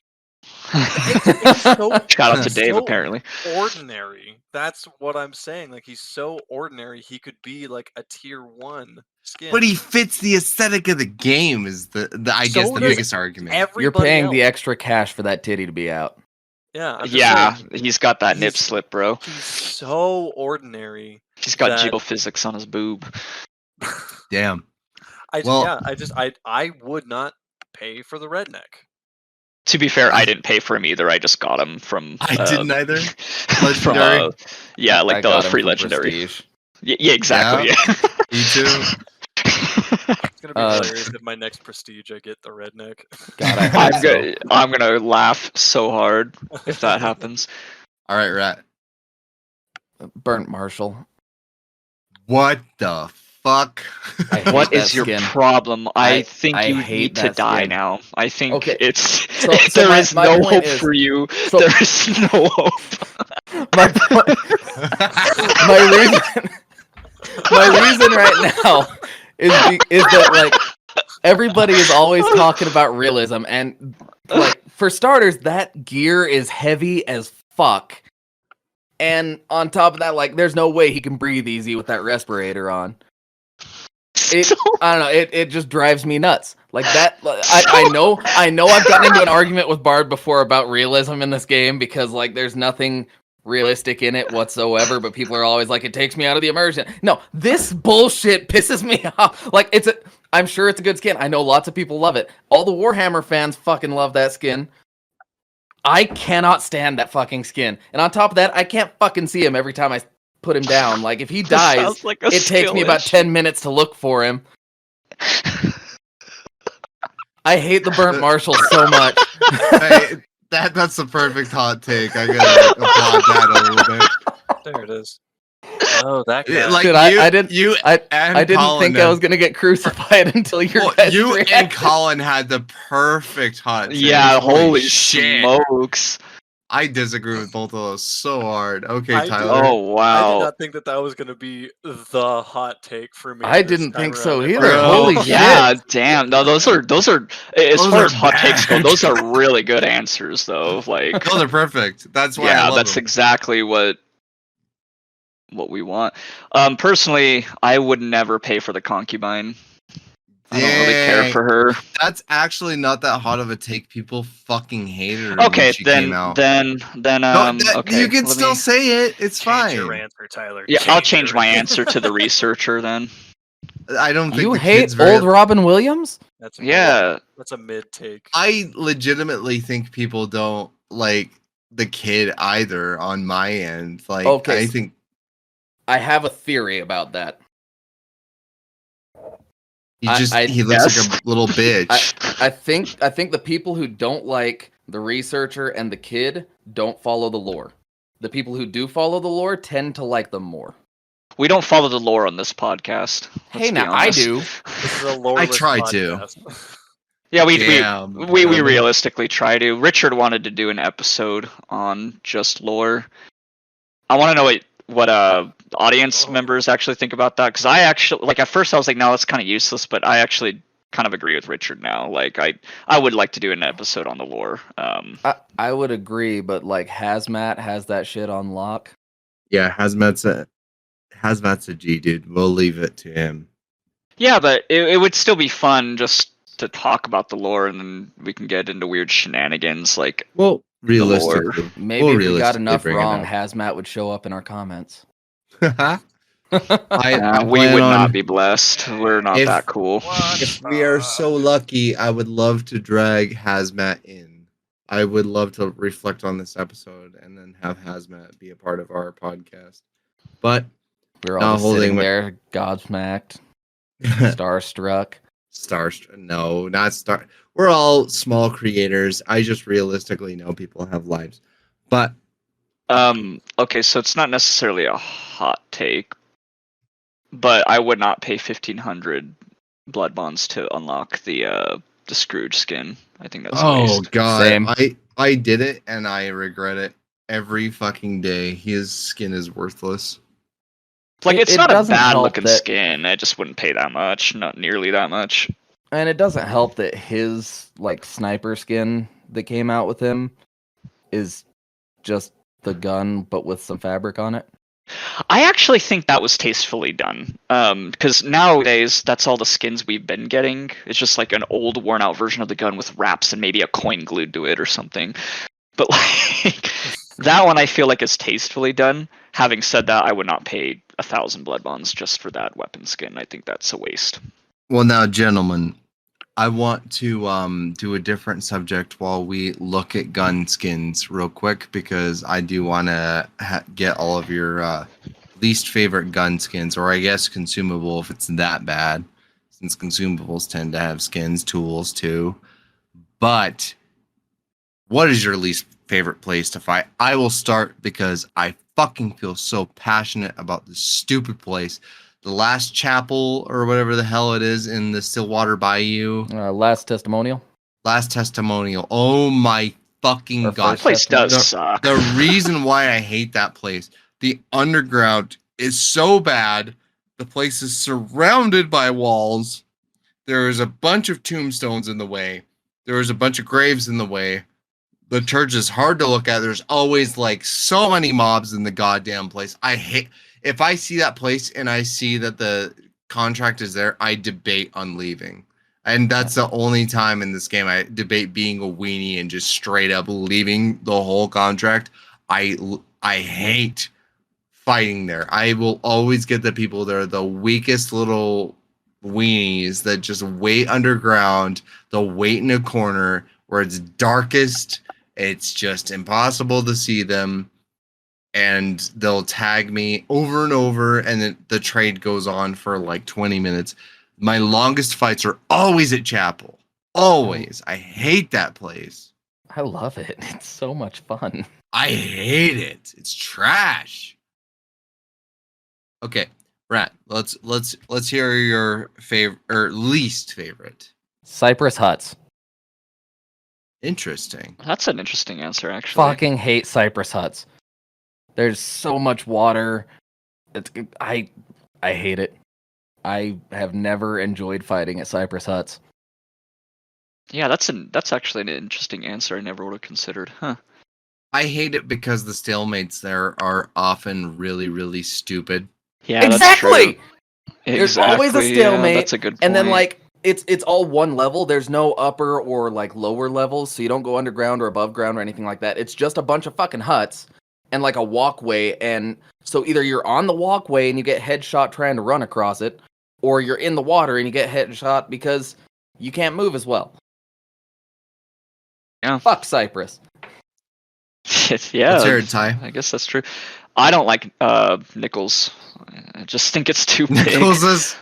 It's so Shout out to Dave, so apparently. ordinary. That's what I'm saying. Like, he's so ordinary. He could be like a tier 1 skin. But he fits the aesthetic of the game. Is the I guess So the does biggest argument. Everybody You're paying else. the extra cash for that titty to be out. Yeah. I'm just Yeah, saying, he's got that nip he's- slip, bro. he's so ordinary. He's got that- geophysics on his boob. Damn. I Well- would not pay for the redneck. To be fair, I didn't pay for him either. I just got him from. I didn't either. From Legendary? yeah, like I the got him free from legendary. Prestige. Yeah, exactly. Yeah. Me too. It's gonna be Uh, hilarious if my next prestige I get the redneck. God, I hope I'm gonna laugh so hard if that happens. All right, Rat. Burnt Marshall. What the fuck? I hate What that is your skin. problem? I think I you hate need to that die skin. now. I think Okay, it's so there my- is my no point hope is- for you. so- There is no hope. My point, my reason, my reason right now is that like everybody is always talking about realism, and like for starters, that gear is heavy as fuck. And on top of that, like there's no way he can breathe easy with that respirator on. I don't know. It just drives me nuts. Like that. I know. I've gotten into an argument with Bard before about realism in this game because like there's nothing realistic in it whatsoever. But people are always like, it takes me out of the immersion. No, this bullshit pisses me off. Like I'm sure it's a good skin. I know lots of people love it. All the Warhammer fans fucking love that skin. I cannot stand that fucking skin. And on top of that, I can't fucking see him every time I put him down. Like if he This dies, sounds like a it takes me skill about issue. 10 minutes to look for him. I hate the burnt marshal so much. Hey, that's the perfect hot take. I gotta applaud that a little bit. There it is. Oh, that guy. Like Dude, I didn't Colin think I was gonna get crucified until your Well, guys' you and reaction. Colin had the perfect hot take. Yeah, holy smokes. I disagree with both of those so hard. Okay, I do- Tyler. Oh I did wow. not think that was going to be the hot take for me. I this didn't time think so around. either. Bro, Holy yeah, shit. damn. No, those are as Those far are as hot takes go, bad. those are really good answers though. Like Those are perfect. That's why I yeah, love that's them. exactly what we want. Personally, I would never pay for the concubine. I don't really care Dang. for her. That's actually not that hot of a take. People fucking hated her Okay, when she came then out. okay. You can let still me- say it. It's Change your fine. answer, Tyler. Yeah, I'll Change change your my answer to the researcher then. I don't think You the hate kid's very. old Robin Williams? That's Yeah. That's a mid take. I legitimately think people don't like the kid either on my end. Like, Okay, I so- think I have a theory about that. he I- just I- he looks yes. like a little bitch. I think the people who don't like the researcher and the kid don't follow the lore. The people who do follow the lore tend to like them more. We don't follow the lore on this podcast. Hey, let's be now I honest. do. This is a loreless try to. podcast. Yeah, we Damn, realistically try to. Richard wanted to do an episode on just lore. I want to know what audience members actually think about that, because I actually like at first I was like, no, that's kind of useless, but I actually kind of agree with Richard now. Like I would like to do an episode on the lore. I would agree, but like Hazmat has that shit on lock. Yeah, Hazmat's a G dude. We'll leave it to him. Yeah, but it would still be fun just to talk about the lore, and then we can get into weird shenanigans like Well, realistically, Maybe we'll if we got realistically enough bring it wrong, up. Hazmat would show up in our comments. I we plan would on- not be blessed. We're not If- that cool. If we are so lucky, I would love to drag Hazmat in. I would love to reflect on this episode and then have Hazmat be a part of our podcast. But We're Not all just holding sitting my- there, gobsmacked, starstruck. No, not Star. We're all small creators. I just realistically know people have lives. But Okay, so it's not necessarily a hot take, but I would not pay 1,500 blood bonds to unlock the Scrooge skin. I think that's a waste. god, Same. I did it and I regret it every fucking day. His skin is worthless. Like It- it's it not a doesn't bad help looking that- skin. I just wouldn't pay that much. Not nearly that much. And it doesn't help that his like sniper skin that came out with him is just the gun but with some fabric on it. I actually think that was tastefully done. Because nowadays that's all the skins we've been getting. It's just like an old, worn out version of the gun with wraps and maybe a coin glued to it or something. But like that one, I feel like is tastefully done. Having said that, I would not pay 1,000 blood bonds just for that weapon skin. I think that's a waste. Well, now, gentlemen, I want to do a different subject while we look at gun skins real quick, because I do want to get all of your least favorite gun skins, or I guess consumable if it's that bad, since consumables tend to have skins, tools too. But what is your least favorite place to fight? I will start because I fucking feel so passionate about this stupid place. the last chapel or whatever the hell it is in the Stillwater Bayou. Last testimonial. Last testimonial. Oh my fucking Or god. That place does The, suck. the reason why I hate that place, the underground is so bad. The place is surrounded by walls. There is a bunch of tombstones in the way. There is a bunch of graves in the way. The church is hard to look at. There's always like so many mobs in the goddamn place. I hate if I see that place and I see that the contract is there, I debate on leaving. And that's the only time in this game I debate being a weenie and just straight up leaving the whole contract. I hate fighting there. I will always get the people that are the weakest little weenies that just wait underground. They'll wait in a corner where it's darkest. It's just impossible to see them. And they'll tag me over and over. And then the trade goes on for like 20 minutes. My longest fights are always at Chapel. Always. I hate that place. I love it. It's so much fun. I hate it. It's trash. Okay, Rat, let's hear your favorite or least favorite. Cypress Huts. Interesting. That's an interesting answer, actually. Fucking hate Cypress Huts. There's so much water. I hate it. I have never enjoyed fighting at Cypress Huts. Yeah, that's actually an interesting answer. I never would have considered. Huh. I hate it because the stalemates there are often really, really stupid. Yeah, Exactly! That's true. There's always a Exactly, stalemate, Yeah, that's a good point. And then like it's all one level. There's no upper or like lower levels, so you don't go underground or above ground or anything like that. It's just a bunch of fucking huts and like a walkway. And so either you're on the walkway and you get headshot trying to run across it, or you're in the water and you get headshot because you can't move as well. Yeah. Fuck Cypress. Yeah, Let's hear it, Ty. I guess that's true. I don't like Nichols. I just think it's too big. Nichols is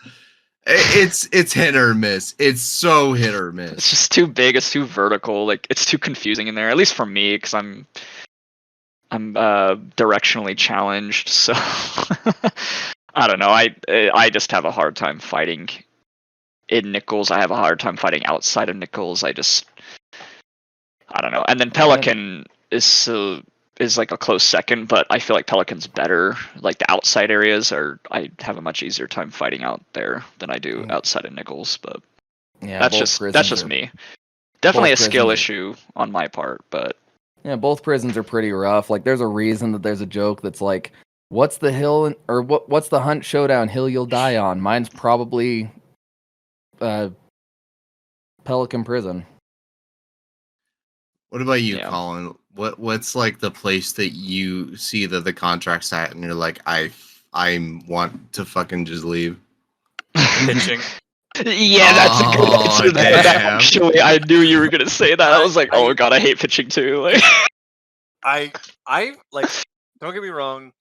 it's hit or miss. It's so hit or It's miss. just too big. It's too vertical. Like it's too confusing in there. At least for me, because I'm directionally challenged. So I don't know. I just have a hard time fighting in Nichols. I have a hard time fighting outside of Nichols. I don't know. And then Pelican is like a close second, but I feel like Pelican's better. Like the outside areas I have a much easier time fighting out there than I do outside of Nichols. But Yeah, that's just me. Definitely a skill prisons issue on my part, but yeah, both prisons are pretty rough. Like there's a reason that there's a joke that's like, what's the hill or what's the hunt showdown hill you'll die on? Mine's probably Pelican Prison. What about you, Yeah. Colin? What's like the place that you see that the contract's at and you're like, I want to fucking just leave? Pitching. yeah, that's a good Oh, answer. damn. Actually, I knew you were gonna say that. I was like, oh god, I hate pitching too. Like, I like. Don't get me wrong.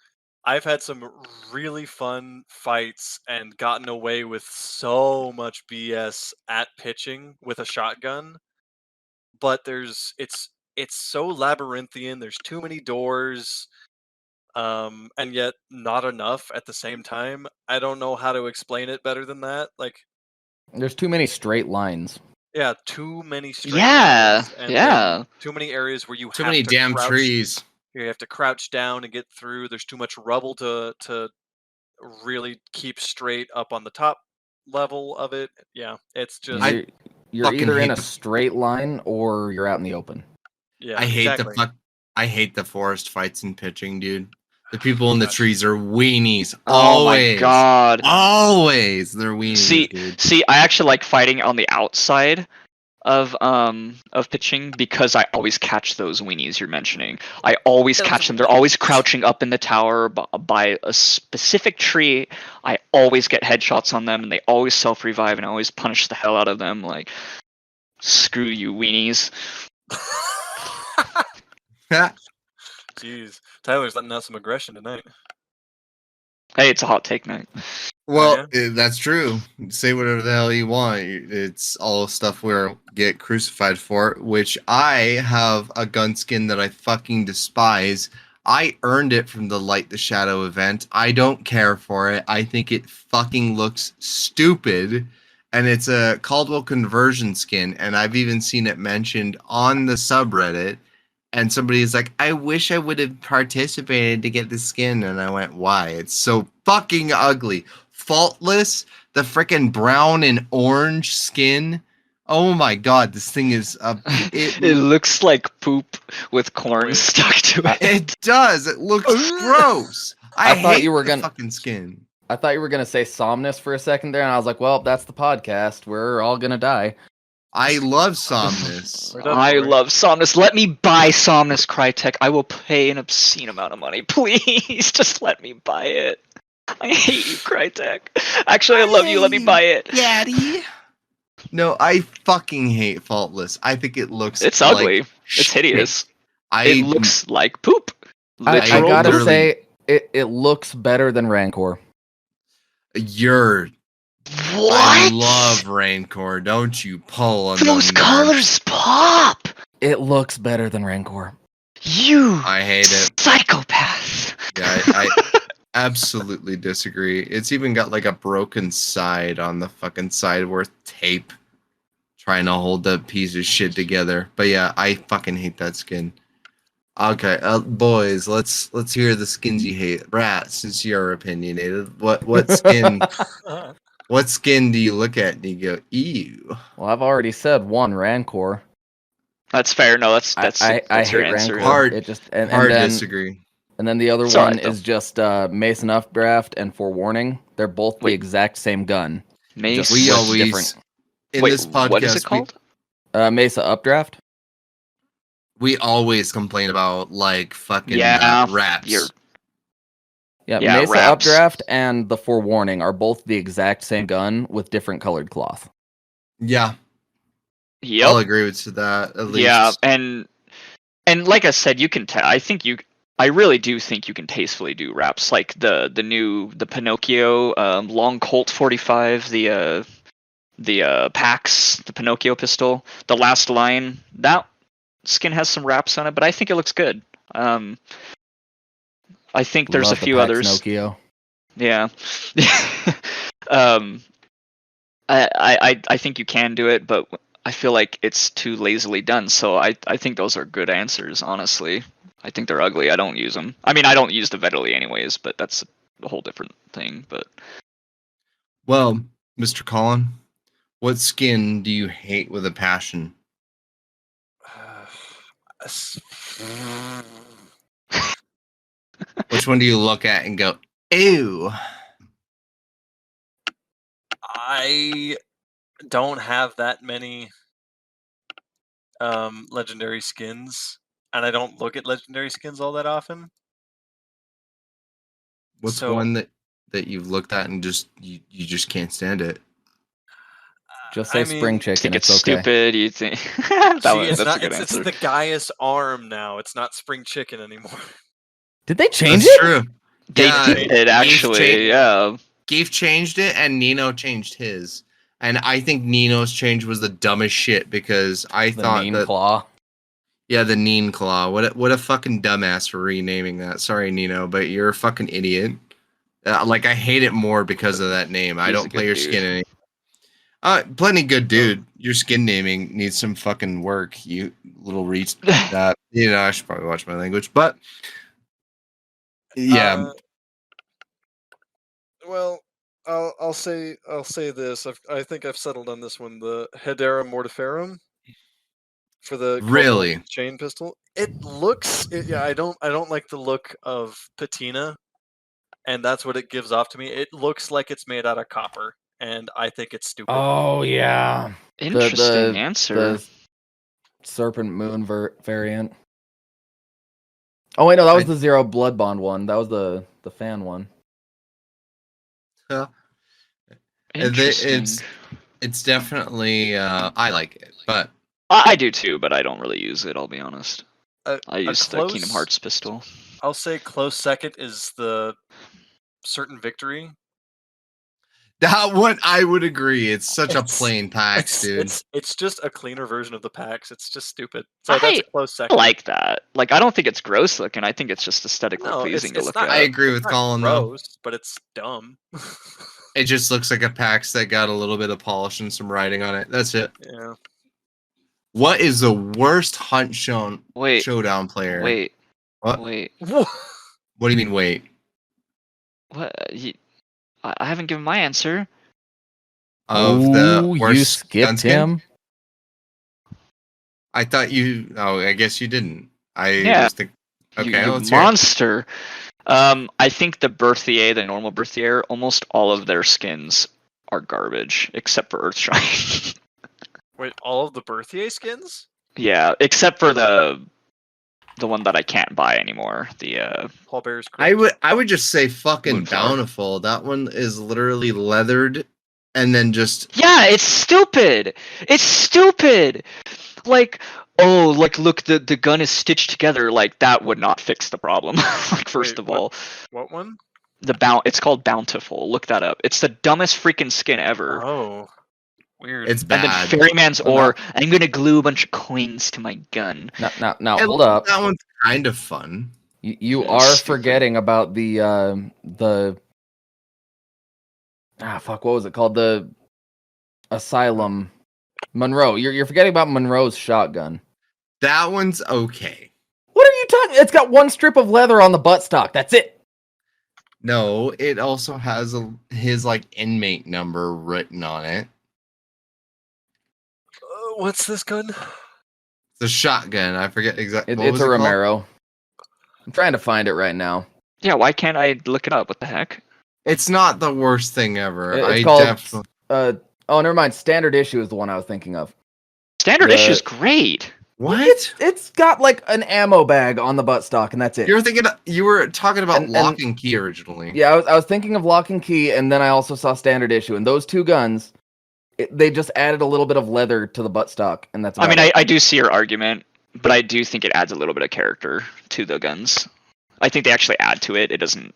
I've had some really fun fights and gotten away with so much BS at pitching with a shotgun. But it's so labyrinthian. There's too many doors, and yet not enough at the same time. I don't know how to explain it better than that. Like, There's too many straight lines. yeah, too many straight yeah, lines, and yeah. too many areas where you Too have many to damn crouch. trees. You have to crouch down and get through. There's too much rubble to really keep straight up on the top level of it. Yeah, it's just You're fucking either in hate a straight line or you're out in the open. yeah. I hate exactly. I hate the forest fights and pitching, dude. The people in the Gosh. trees are weenies. Oh Always. my god. Always. They're weenies, dude. See, I actually like fighting on the outside of pitching because I always catch those weenies you're mentioning. I always catch them. They're always crouching up in the tower by a specific tree. I always get headshots on them, and they always self-revive, and I always punish the hell out of them. Like, screw you, weenies. Jeez, Tyler's letting out some aggression tonight. Hey, it's a hot take night. Well, that's true. Say whatever the hell you want. It's all stuff we'll get crucified for, which I have a gun skin that I fucking despise. I earned it from the Light the Shadow event. I don't care for it. I think it fucking looks stupid. And it's a Caldwell conversion skin. And I've even seen it mentioned on the subreddit. And somebody's like, I wish I would have participated to get the skin. And I went, why? It's so fucking ugly. Faultless, the freaking brown and orange skin. Oh my god, this thing is It looks like poop with corn wait. stuck to it. it does. It looks gross. I thought hate you were the gonna- fucking skin. I thought you were gonna say Somnus for a second there, and I was like, well, that's the podcast. We're all gonna die. I love Somnus. We're done I for. love Somnus. Let me buy Somnus Crytek. I will pay an obscene amount of money. Please, just let me buy it. I hate you, Crytek. Actually, I love you. Let me buy it. Daddy. No, I fucking hate Faultless. I think it looks. It's like ugly. It's shit. hideous. I It looks like poop. I Literal gotta poop. say, it looks better than Rancor. You're. What? I love Rancor. Don't you pull on Those the nerves. colors pop. It looks better than Rancor. You I hate it. psychopath. Yeah, I absolutely disagree. It's even got like a broken side on the fucking side worth tape trying to hold that piece of shit together. But yeah, I fucking hate that skin. Okay, boys, let's hear the skins you hate. Rat, since you're opinionated, what skin what skin do you look at and you go, ew? Well, I've already said one Rancor. That's fair. No, that's I your hate answer. Rancor. Hard- It just and Hard then disagree. and then the other It's one alright, though. is just Mason Updraft and Forewarning. They're both the Wait. exact same gun. Mace. We with always different- in Wait, this podcast what is it called? Mesa Updraft. we always complain about like fucking Yeah, raps. you're- Yeah, Yeah, Mesa wraps. Updraft and the Forewarning are both the exact same gun with different colored cloth. Yeah, Yep. I'll agree with that at least. Yeah, and like I said, you can. I really do think you can tastefully do wraps like the Pinocchio long Colt 45, the Pax, the Pinocchio pistol, the last line. That skin has some wraps on it, but I think it looks good. I think there's Love a the few Pax others. Nokia. Yeah. I think you can do it, but I feel like it's too lazily done. So I think those are good answers, honestly. I think they're ugly. I don't use them. I mean, I don't use the Vedali anyways, but that's a whole different thing. But Well, Mr. Colin, what skin do you hate with a passion? Which one do you look at and go, ew? I don't have that many legendary skins, and I don't look at legendary skins all that often. What's So- one that you've looked at and just you just can't stand it? Just say I mean, spring you chicken. think it's It's okay. stupid. You think See, that's it's a not. good It's answer. the Gaius arm now. It's not spring chicken anymore. Did they change That's it? true. They Yeah, did actually. changed- Yeah. Geef changed it and Nino changed his. And I think Nino's change was the dumbest shit because I The thought mean that claw. yeah, the Neen Claw. What a fucking dumbass for renaming that. Sorry, Nino, but you're a fucking idiot. Like I hate it more because of that name. I He's a don't play good your dude. skin any. Plenty good dude. Your skin naming needs some fucking work. You little reach that. You know, I should probably watch my language, but yeah. Well, I'll say this. I think I've settled on this one. The Hedera Mortiferum for the Really? Cobalt chain pistol. It looks. Yeah, I don't like the look of patina, and that's what it gives off to me. It looks like it's made out of copper, and I think it's stupid. Oh yeah. Interesting answer. The Serpent Moon variant. Oh wait, no, that was the Zero Blood Bond one. That was the fan one. Interesting. It's definitely I like it, but I do too, but I don't really use it. I'll be honest. I A use the Kingdom close- Hearts pistol. I'll say close second is the Certain Victory. That one, I would agree. It's such a It's- plain PAX, dude. It's just a cleaner version of the PAX. It's just stupid. So that's a close I second. like that. Like, I don't think it's gross looking. I think it's just aesthetically No, pleasing to it's look not. I at. agree it's with not Colin, though. gross, but it's dumb. It just looks like a PAX that got a little bit of polish and some writing on it. That's it. Yeah. What is the worst Hunt Wait, Showdown player? wait, What? wait. What do you mean, wait? What? I haven't given my answer. Of the Ooh, worst you skipped gun skin? him. I thought you. Oh, I guess you didn't. I Yeah. was thinking. Okay, you let's hear it. monster. I think the Berthier, the normal Berthier, almost all of their skins are garbage, except for Earthshine. Wait, all of the Berthier skins? Yeah, except for the one that I can't buy anymore. The Paul Bear's I would just say fucking Moonflower. Bountiful. That one is literally leathered, and then just yeah, it's stupid. It's stupid. Like, oh, like look, the gun is stitched together. Like that would not fix the problem. Like first Wait, of all, What one? it's called Bountiful. Look that up. It's the dumbest freaking skin ever. Oh, weird. it's And then bad. Ferryman's Well, Ore. I'm gonna glue a bunch of coins to my gun. Now, And hold up. That one's kind of fun. You Yeah, are stupid. forgetting about the fuck, what was it called? The Asylum Monroe. You're forgetting about Monroe's shotgun. That one's okay. What are you talking? It's got one strip of leather on the buttstock. That's it. No, it also has his like inmate number written on it. What's this gun? It's a shotgun. I forget exactly. It's a Romero. I'm trying to find it right now. Yeah, why can't I look it up? What the heck? It's not the worst thing ever. It's I called definitely. oh, never mind. Standard issue is the one I was thinking of. Standard The- issue's great. What? It's got like an ammo bag on the buttstock, and that's it. You were talking about And- Lock and Key originally. Yeah, I was thinking of Lock and Key, and then I also saw Standard Issue, and those two guns, they just added a little bit of leather to the buttstock, and that's. I mean, about it. I do see your argument, but I do think it adds a little bit of character to the guns. I think they actually add to it. It doesn't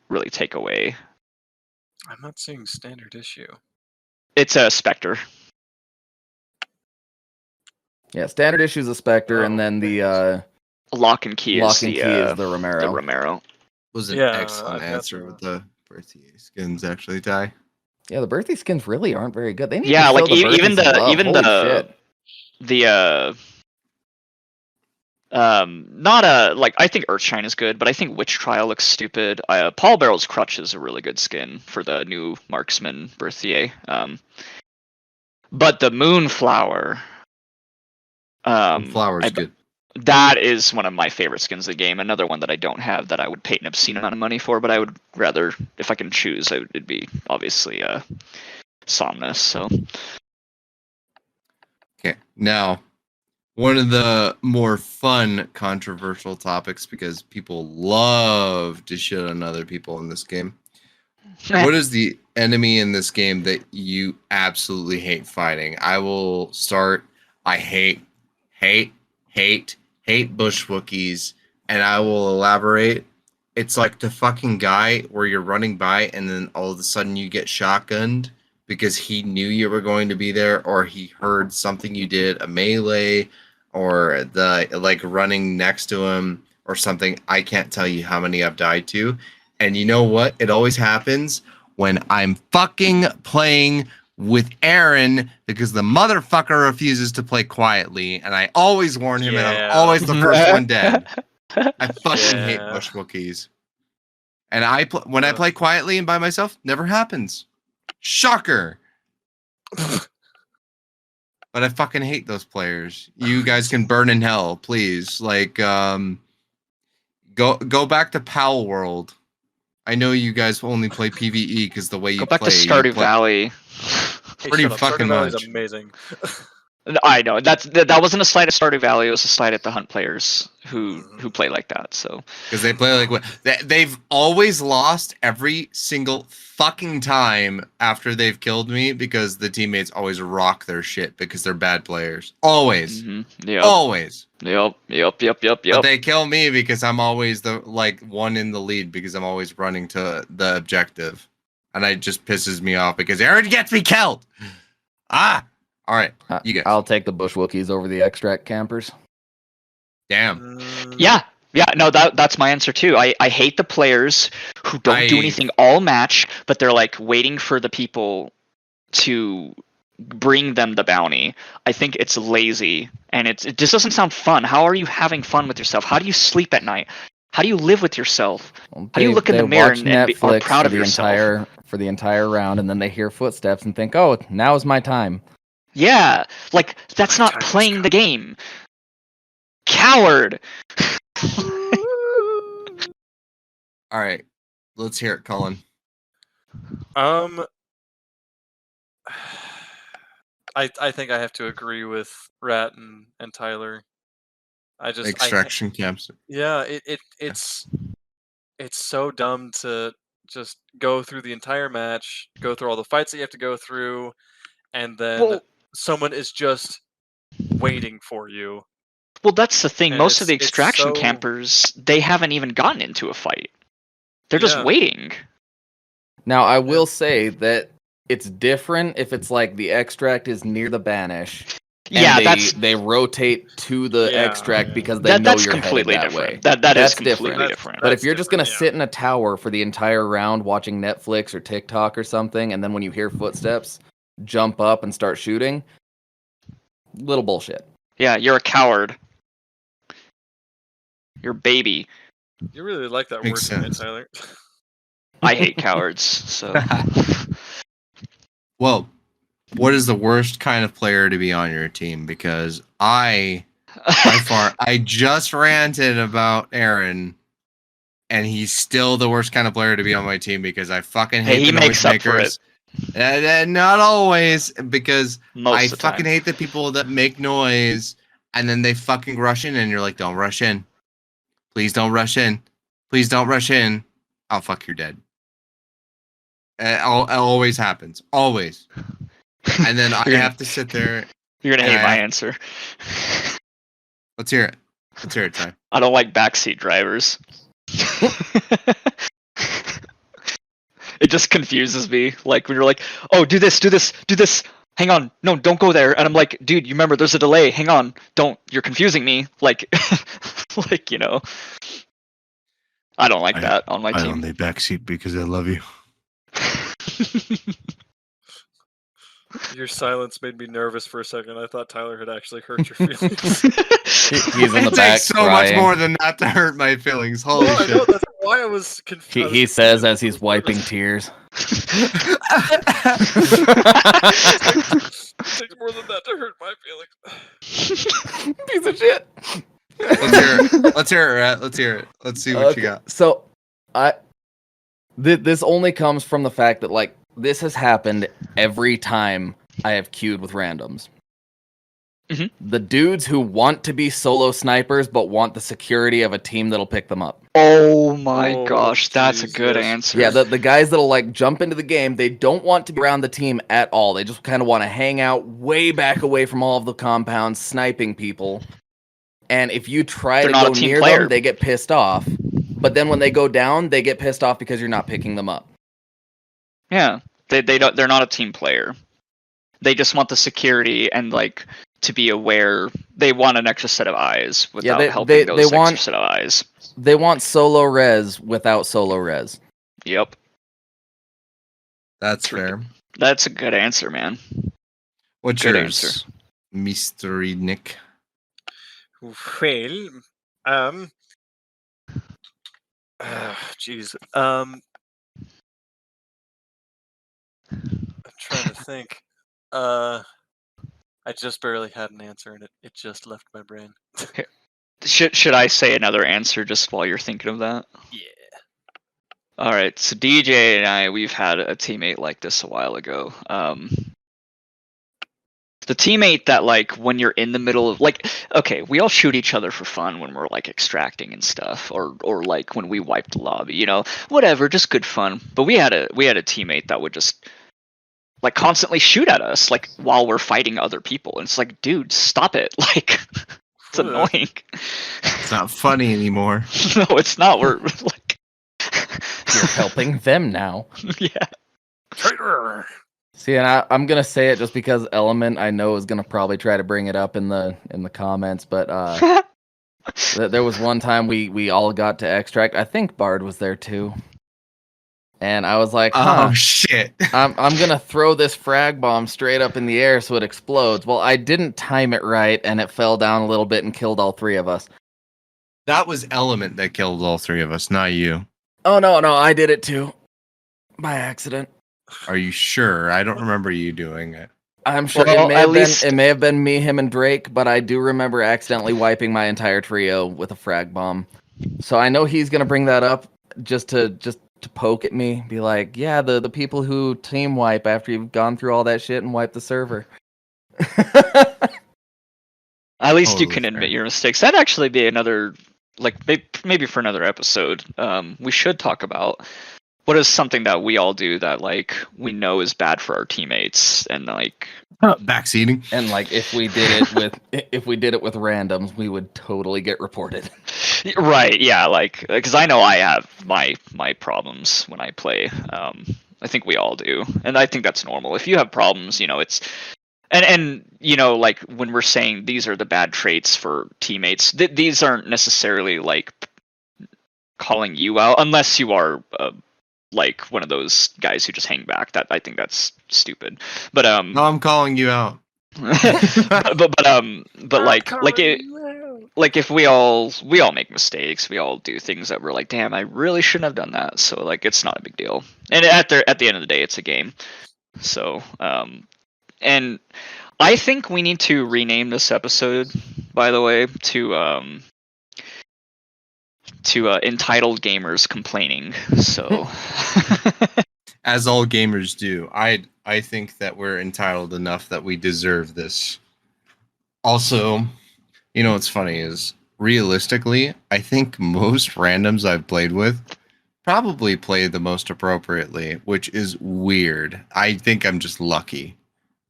really take away. I'm not seeing standard issue. It's a Spectre. Yeah, Standard Issue is a Spectre, and Oh, then the Lock and Key Lock is and the Key is the Romero. the Romero. Was an Yeah, excellent I've got answer the- with the Berthier skins actually, Ty. Yeah, the Berthier skins really aren't very good. They need Yeah, to show like the even Berthies some love. even Holy the shit. not a like I think Earthshine is good, but I think Witch Trial looks stupid. Paul Barrel's Crutch is a really good skin for the new Marksman Berthier. But the Moonflower, Flower's I- good. that is one of my favorite skins of the game. Another one that I don't have that I would pay an obscene amount of money for, but I would rather, if I can choose, it'd be obviously Somnus. So Okay, now one of the more fun, controversial topics because people love to shit on other people in this game. What is the enemy in this game that you absolutely hate fighting? I will start. I hate bush Wookiees, and I will elaborate. It's like the fucking guy where you're running by and then all of a sudden you get shotgunned because he knew you were going to be there, or he heard something you did, a melee, or the like running next to him or something. I can't tell you how many I've died to. And you know what? It always happens when I'm fucking playing with Aaron because the motherfucker refuses to play quietly, and I always warn him, and I'm Yeah. always the first one dead. I fucking hate Yeah. bush Wookiees. And when I play quietly and by myself, never happens. Shocker. But I fucking hate those players. You guys can burn in hell, please. Like, go back to Pal World. I know you guys only play PvE because the way you go back play. to you Stardew play- Valley. Hey, Pretty shut up. fucking Stardew Valley's much. amazing. I know that wasn't a slight at Stardew Valley. It was a slight at the Hunt players who play like that. So Because they play like what they've always lost every single fucking time after they've killed me because the teammates always rock their shit because they're bad players. Always. Yep. Always. Yep. But they kill me because I'm always the one in the lead because I'm always running to the objective. and it just pisses me off because Aaron gets me killed. All right, you guys. I'll take the bush Wookiees over the extract campers. Damn. Yeah, no, that's my answer too. I hate the players who don't do anything all match, but they're like waiting for the people to bring them the bounty. I think it's lazy, and it just doesn't sound fun. How are you having fun with yourself? How do you sleep at night? How do you live with yourself? How do you look in the mirror and are proud of yourself? For the entire round, and then they hear footsteps and think, "Oh, now is my time." Yeah, like that's not playing the game. Coward. All right, let's hear it, Colin. I think I have to agree with Rat and Tyler. Extraction camps. Yeah, it's so dumb to just go through the entire match, go through all the fights that you have to go through, and then someone is just waiting for you. Well, that's the thing. And Most of the it's extraction so- campers, they haven't even gotten into a fight. They're just Yeah. waiting. Now, I will say that it's different if it's like the extract is near the banish. And Yeah, they rotate to the Yeah, extract yeah. because they know that's you're completely headed that different. way. That is That's completely different. different. But if you're just gonna different, sit in a tower for the entire round watching Netflix or TikTok or something, and then when you hear footsteps, jump up and start shooting, little bullshit. Yeah, you're a coward. You're a baby. You really like that Makes word tonight, sense. Tyler. I hate cowards. So Well, what is the worst kind of player to be on your team? Because I just ranted about Aaron, and he's still the worst kind of player to be on my team because I fucking hate he the makes up for noisemakers. Not always, because most I of the fucking time. hate the people that make noise and then they fucking rush in, and you're like, don't rush in. Please don't rush in. Please don't rush in. Oh, fuck, you're dead. It always happens. Always. And then I have to sit there. You're gonna and hate my answer. Let's hear it. Let's hear it, Ty. I don't like backseat drivers. It just confuses me. Like when you're like, "Oh, do this, do this, do this." Hang on, no, don't go there. And I'm like, "Dude, you remember there's a delay. Hang on, don't. You're confusing me." Like, like I don't like that on my I team. own the backseat because I love you. Your silence made me nervous for a second. I thought Tyler had actually hurt your feelings. He's in the It back takes so crying. much more than that to hurt my feelings. Holy I shit. know, that's why I was confused. He says as he's wiping tears. It takes more than that to hurt my feelings. Piece of shit. Let's hear it. Let's hear it, Rat. Let's hear it. Let's see what you got. So, this only comes from the fact that like this has happened every time I have queued with randoms. Mhm. The dudes who want to be solo snipers but want the security of a team that'll pick them up. Oh my Oh, gosh, that's a good Jesus. answer. Yeah, the guys that'll like jump into the game, they don't want to be around the team at all. They just kind of want to hang out way back away from all of the compounds, sniping people. And if you try They're to not go a team near player. them, they get pissed off. But then when they go down, they get pissed off because you're not picking them up. Yeah, they're not a team player. They just want the security and like to be aware. They want an extra set of eyes without helping those extra set of eyes. They want solo res without solo res. Yep, That's fair. that's a good answer, man. What's Good yours, answer. Mystery Nick? Well, jeez. I'm trying to think. I just barely had an answer and it just left my brain. Should I say another answer just while you're thinking of that? Yeah. All right, so DJ and I, we've had a teammate like this a while ago. The teammate that like when you're in the middle of like, okay, we all shoot each other for fun when we're like extracting and stuff, or like when we wiped the lobby, you know, whatever, just good fun. But we had a teammate that would just like constantly shoot at us like while we're fighting other people, and it's like, dude, stop it! Like, it's annoying. It's not funny anymore. No, it's not. We're like, You're helping them now. yeah. traitor. See, and I'm gonna say it just because Element I know is gonna probably try to bring it up in the comments, but there was one time we all got to extract. I think Bard was there too, and I was like, Oh shit! I'm gonna throw this frag bomb straight up in the air so it explodes. Well, I didn't time it right, and it fell down a little bit and killed all three of us. That was Element that killed all three of us, not you. Oh no, I did it too, by accident. Are you sure? I don't remember you doing it. I'm sure Well, it may have been me, him, and Drake, but I do remember accidentally wiping my entire trio with a frag bomb. So I know he's gonna bring that up just to poke at me, be like, yeah, the people who team wipe after you've gone through all that shit and wipe the server. At least you Totally can fair. admit your mistakes. That'd actually be another, like, maybe for another episode. We should talk about what is something that we all do that, like, we know is bad for our teammates, and like, Backseating. And like if we did it with randoms, we would totally get reported. right? Yeah, like, because I know I have my problems when I play. I think we all do, and I think that's normal. If you have problems, it's. And like when we're saying these are the bad traits for teammates, these aren't necessarily like calling you out unless you are like one of those guys who just hang back. That I think that's stupid. But No, I'm calling you out. but like if we all make mistakes, we all do things that we're like, damn, I really shouldn't have done that. So like it's not a big deal. And at the end of the day, it's a game. So and I think we need to rename this episode, by the way, to entitled gamers complaining. So As all gamers do. I think that we're entitled enough that we deserve this. Also, what's funny is realistically, I think most randoms I've played with probably play the most appropriately, which is weird. I think I'm just lucky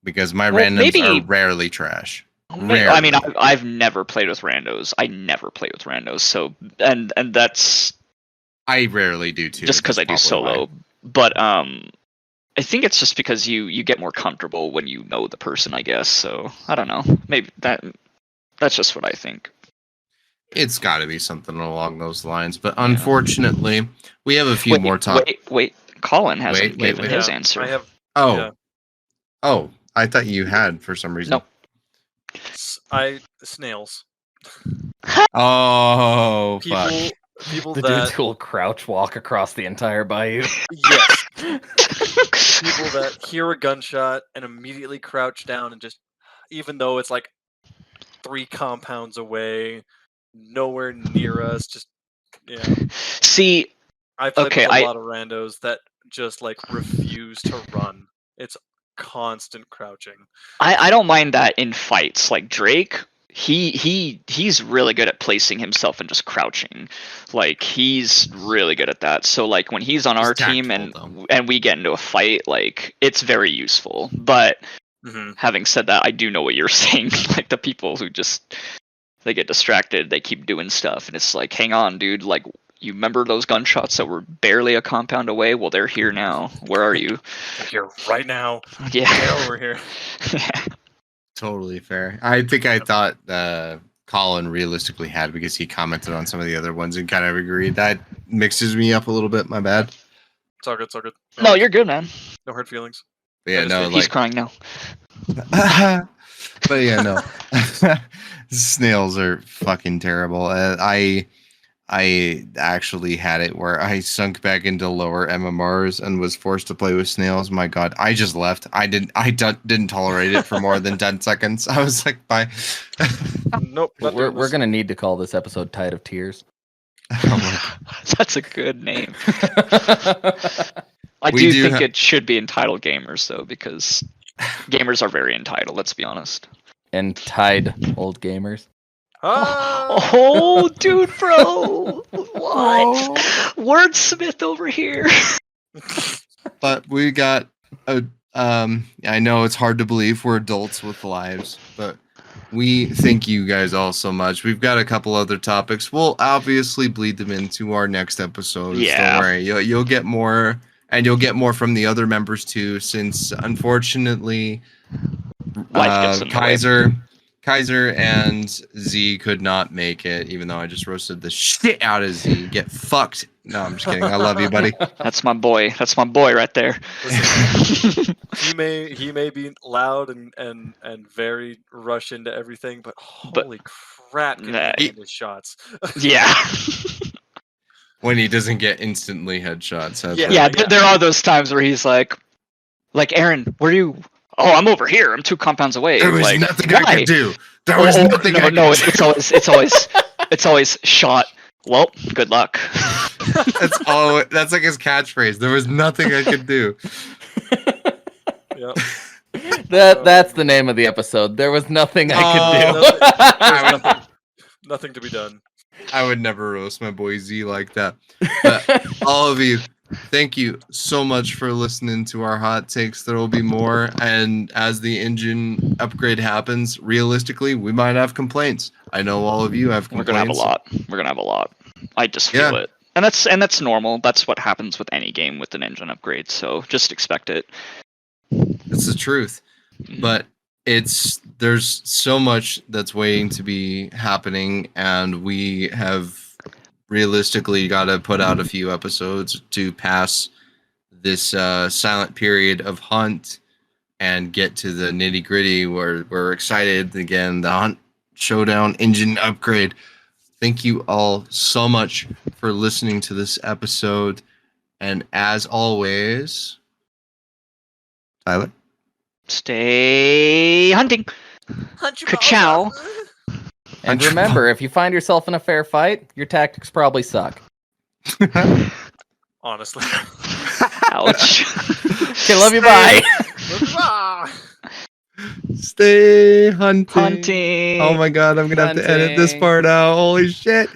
because my randoms are rarely trash. I mean, I've never played with randos. I never play with randos. So and that's I rarely do too. just because I do solo. Why. But I think it's just because you get more comfortable when you know the person, I guess. So I don't know. Maybe that's just what I think. It's got to be something along those lines. But unfortunately, we have a few more topics. Wait. Colin hasn't given his answer. I have. Oh. Yeah. Oh, I thought you had for some reason. No. Snails. Oh, fuck. People The that dudes who will crouch walk across the entire bayou. yes, people that hear a gunshot and immediately crouch down and just, even though it's like 3 compounds away, nowhere near us, just See, I've played with a lot of randos that just like refuse to run. It's constant crouching. I don't mind that in fights. Like Drake, he's really good at placing himself and just crouching. Like he's really good at that. So like when he's on our team and we get into a fight, like it's very useful. But having said that, I do know what you're saying. Like the people who just they get distracted, they keep doing stuff, and it's like, hang on, dude. Like you remember those gunshots that were barely a compound away? Well, they're here now. Where are you? They're here right now. Yeah, get over here. Totally fair. I think I thought Colin realistically had because he commented on some of the other ones and kind of agreed. That mixes me up a little bit. My bad. It's all good. It's all good. No, you're good, man. No hard feelings. But yeah, no, he's crying now. But yeah, no. Snails are fucking terrible. I actually had it where I sunk back into lower MMRs and was forced to play with snails. My God, I just left. I didn't tolerate it for more than 10 seconds. I was like, bye. Nope. We're gonna need to call this episode "Tide of Tears." That's a good name. I do think it should be entitled gamers though, because gamers are very entitled. Let's be honest. And Tide old gamers. Oh, dude, bro! What? Wordsmith over here. But we got I know it's hard to believe we're adults with lives, but we thank you guys all so much. We've got a couple other topics. We'll obviously bleed them into our next episodes. Yeah. Don't worry. You'll get more and you'll get more from the other members too. Since unfortunately, Life gets in the way. Kaiser and Z could not make it, even though I just roasted the shit out of Z. Get fucked. No, I'm just kidding. I love you, buddy. That's my boy. That's my boy right there. Listen, he may be loud and very rush into everything, but But- holy crap, can he Nah, land his shots? Yeah. When he doesn't get instantly headshots. That's Yeah. right. Yeah, there are those times where he's like, Aaron, where are you? Oh, I'm over here. I'm 2 compounds away. There was like, nothing why? I could do. There was nothing I could no, do. it's always shot. Well, good luck. That's like his catchphrase. There was nothing I could do. Yep. That's the name of the episode. There was nothing I could do. There's nothing to be done. I would never roast my boy Z like that. But all of you, thank you so much for listening to our hot takes. There will be more, and as the engine upgrade happens, realistically, we might have complaints. I know all of you have We're complaints. gonna have a lot. I just feel it, and that's normal. That's what happens with any game with an engine upgrade. So just expect it. It's the truth. But there's so much that's waiting to be happening, and we have realistically got to put out a few episodes to pass this silent period of Hunt and get to the nitty gritty where we're excited again. The Hunt Showdown engine upgrade. Thank you all so much for listening to this episode, and as always, Tyler. Stay hunting. Ka-chow. And remember, if you find yourself in a fair fight, your tactics probably suck. Honestly. Ouch. Okay, love you. Bye. Ah! Stay hunting. Hunting. Oh my god, I'm gonna have to edit this Hunting. part out. Holy shit.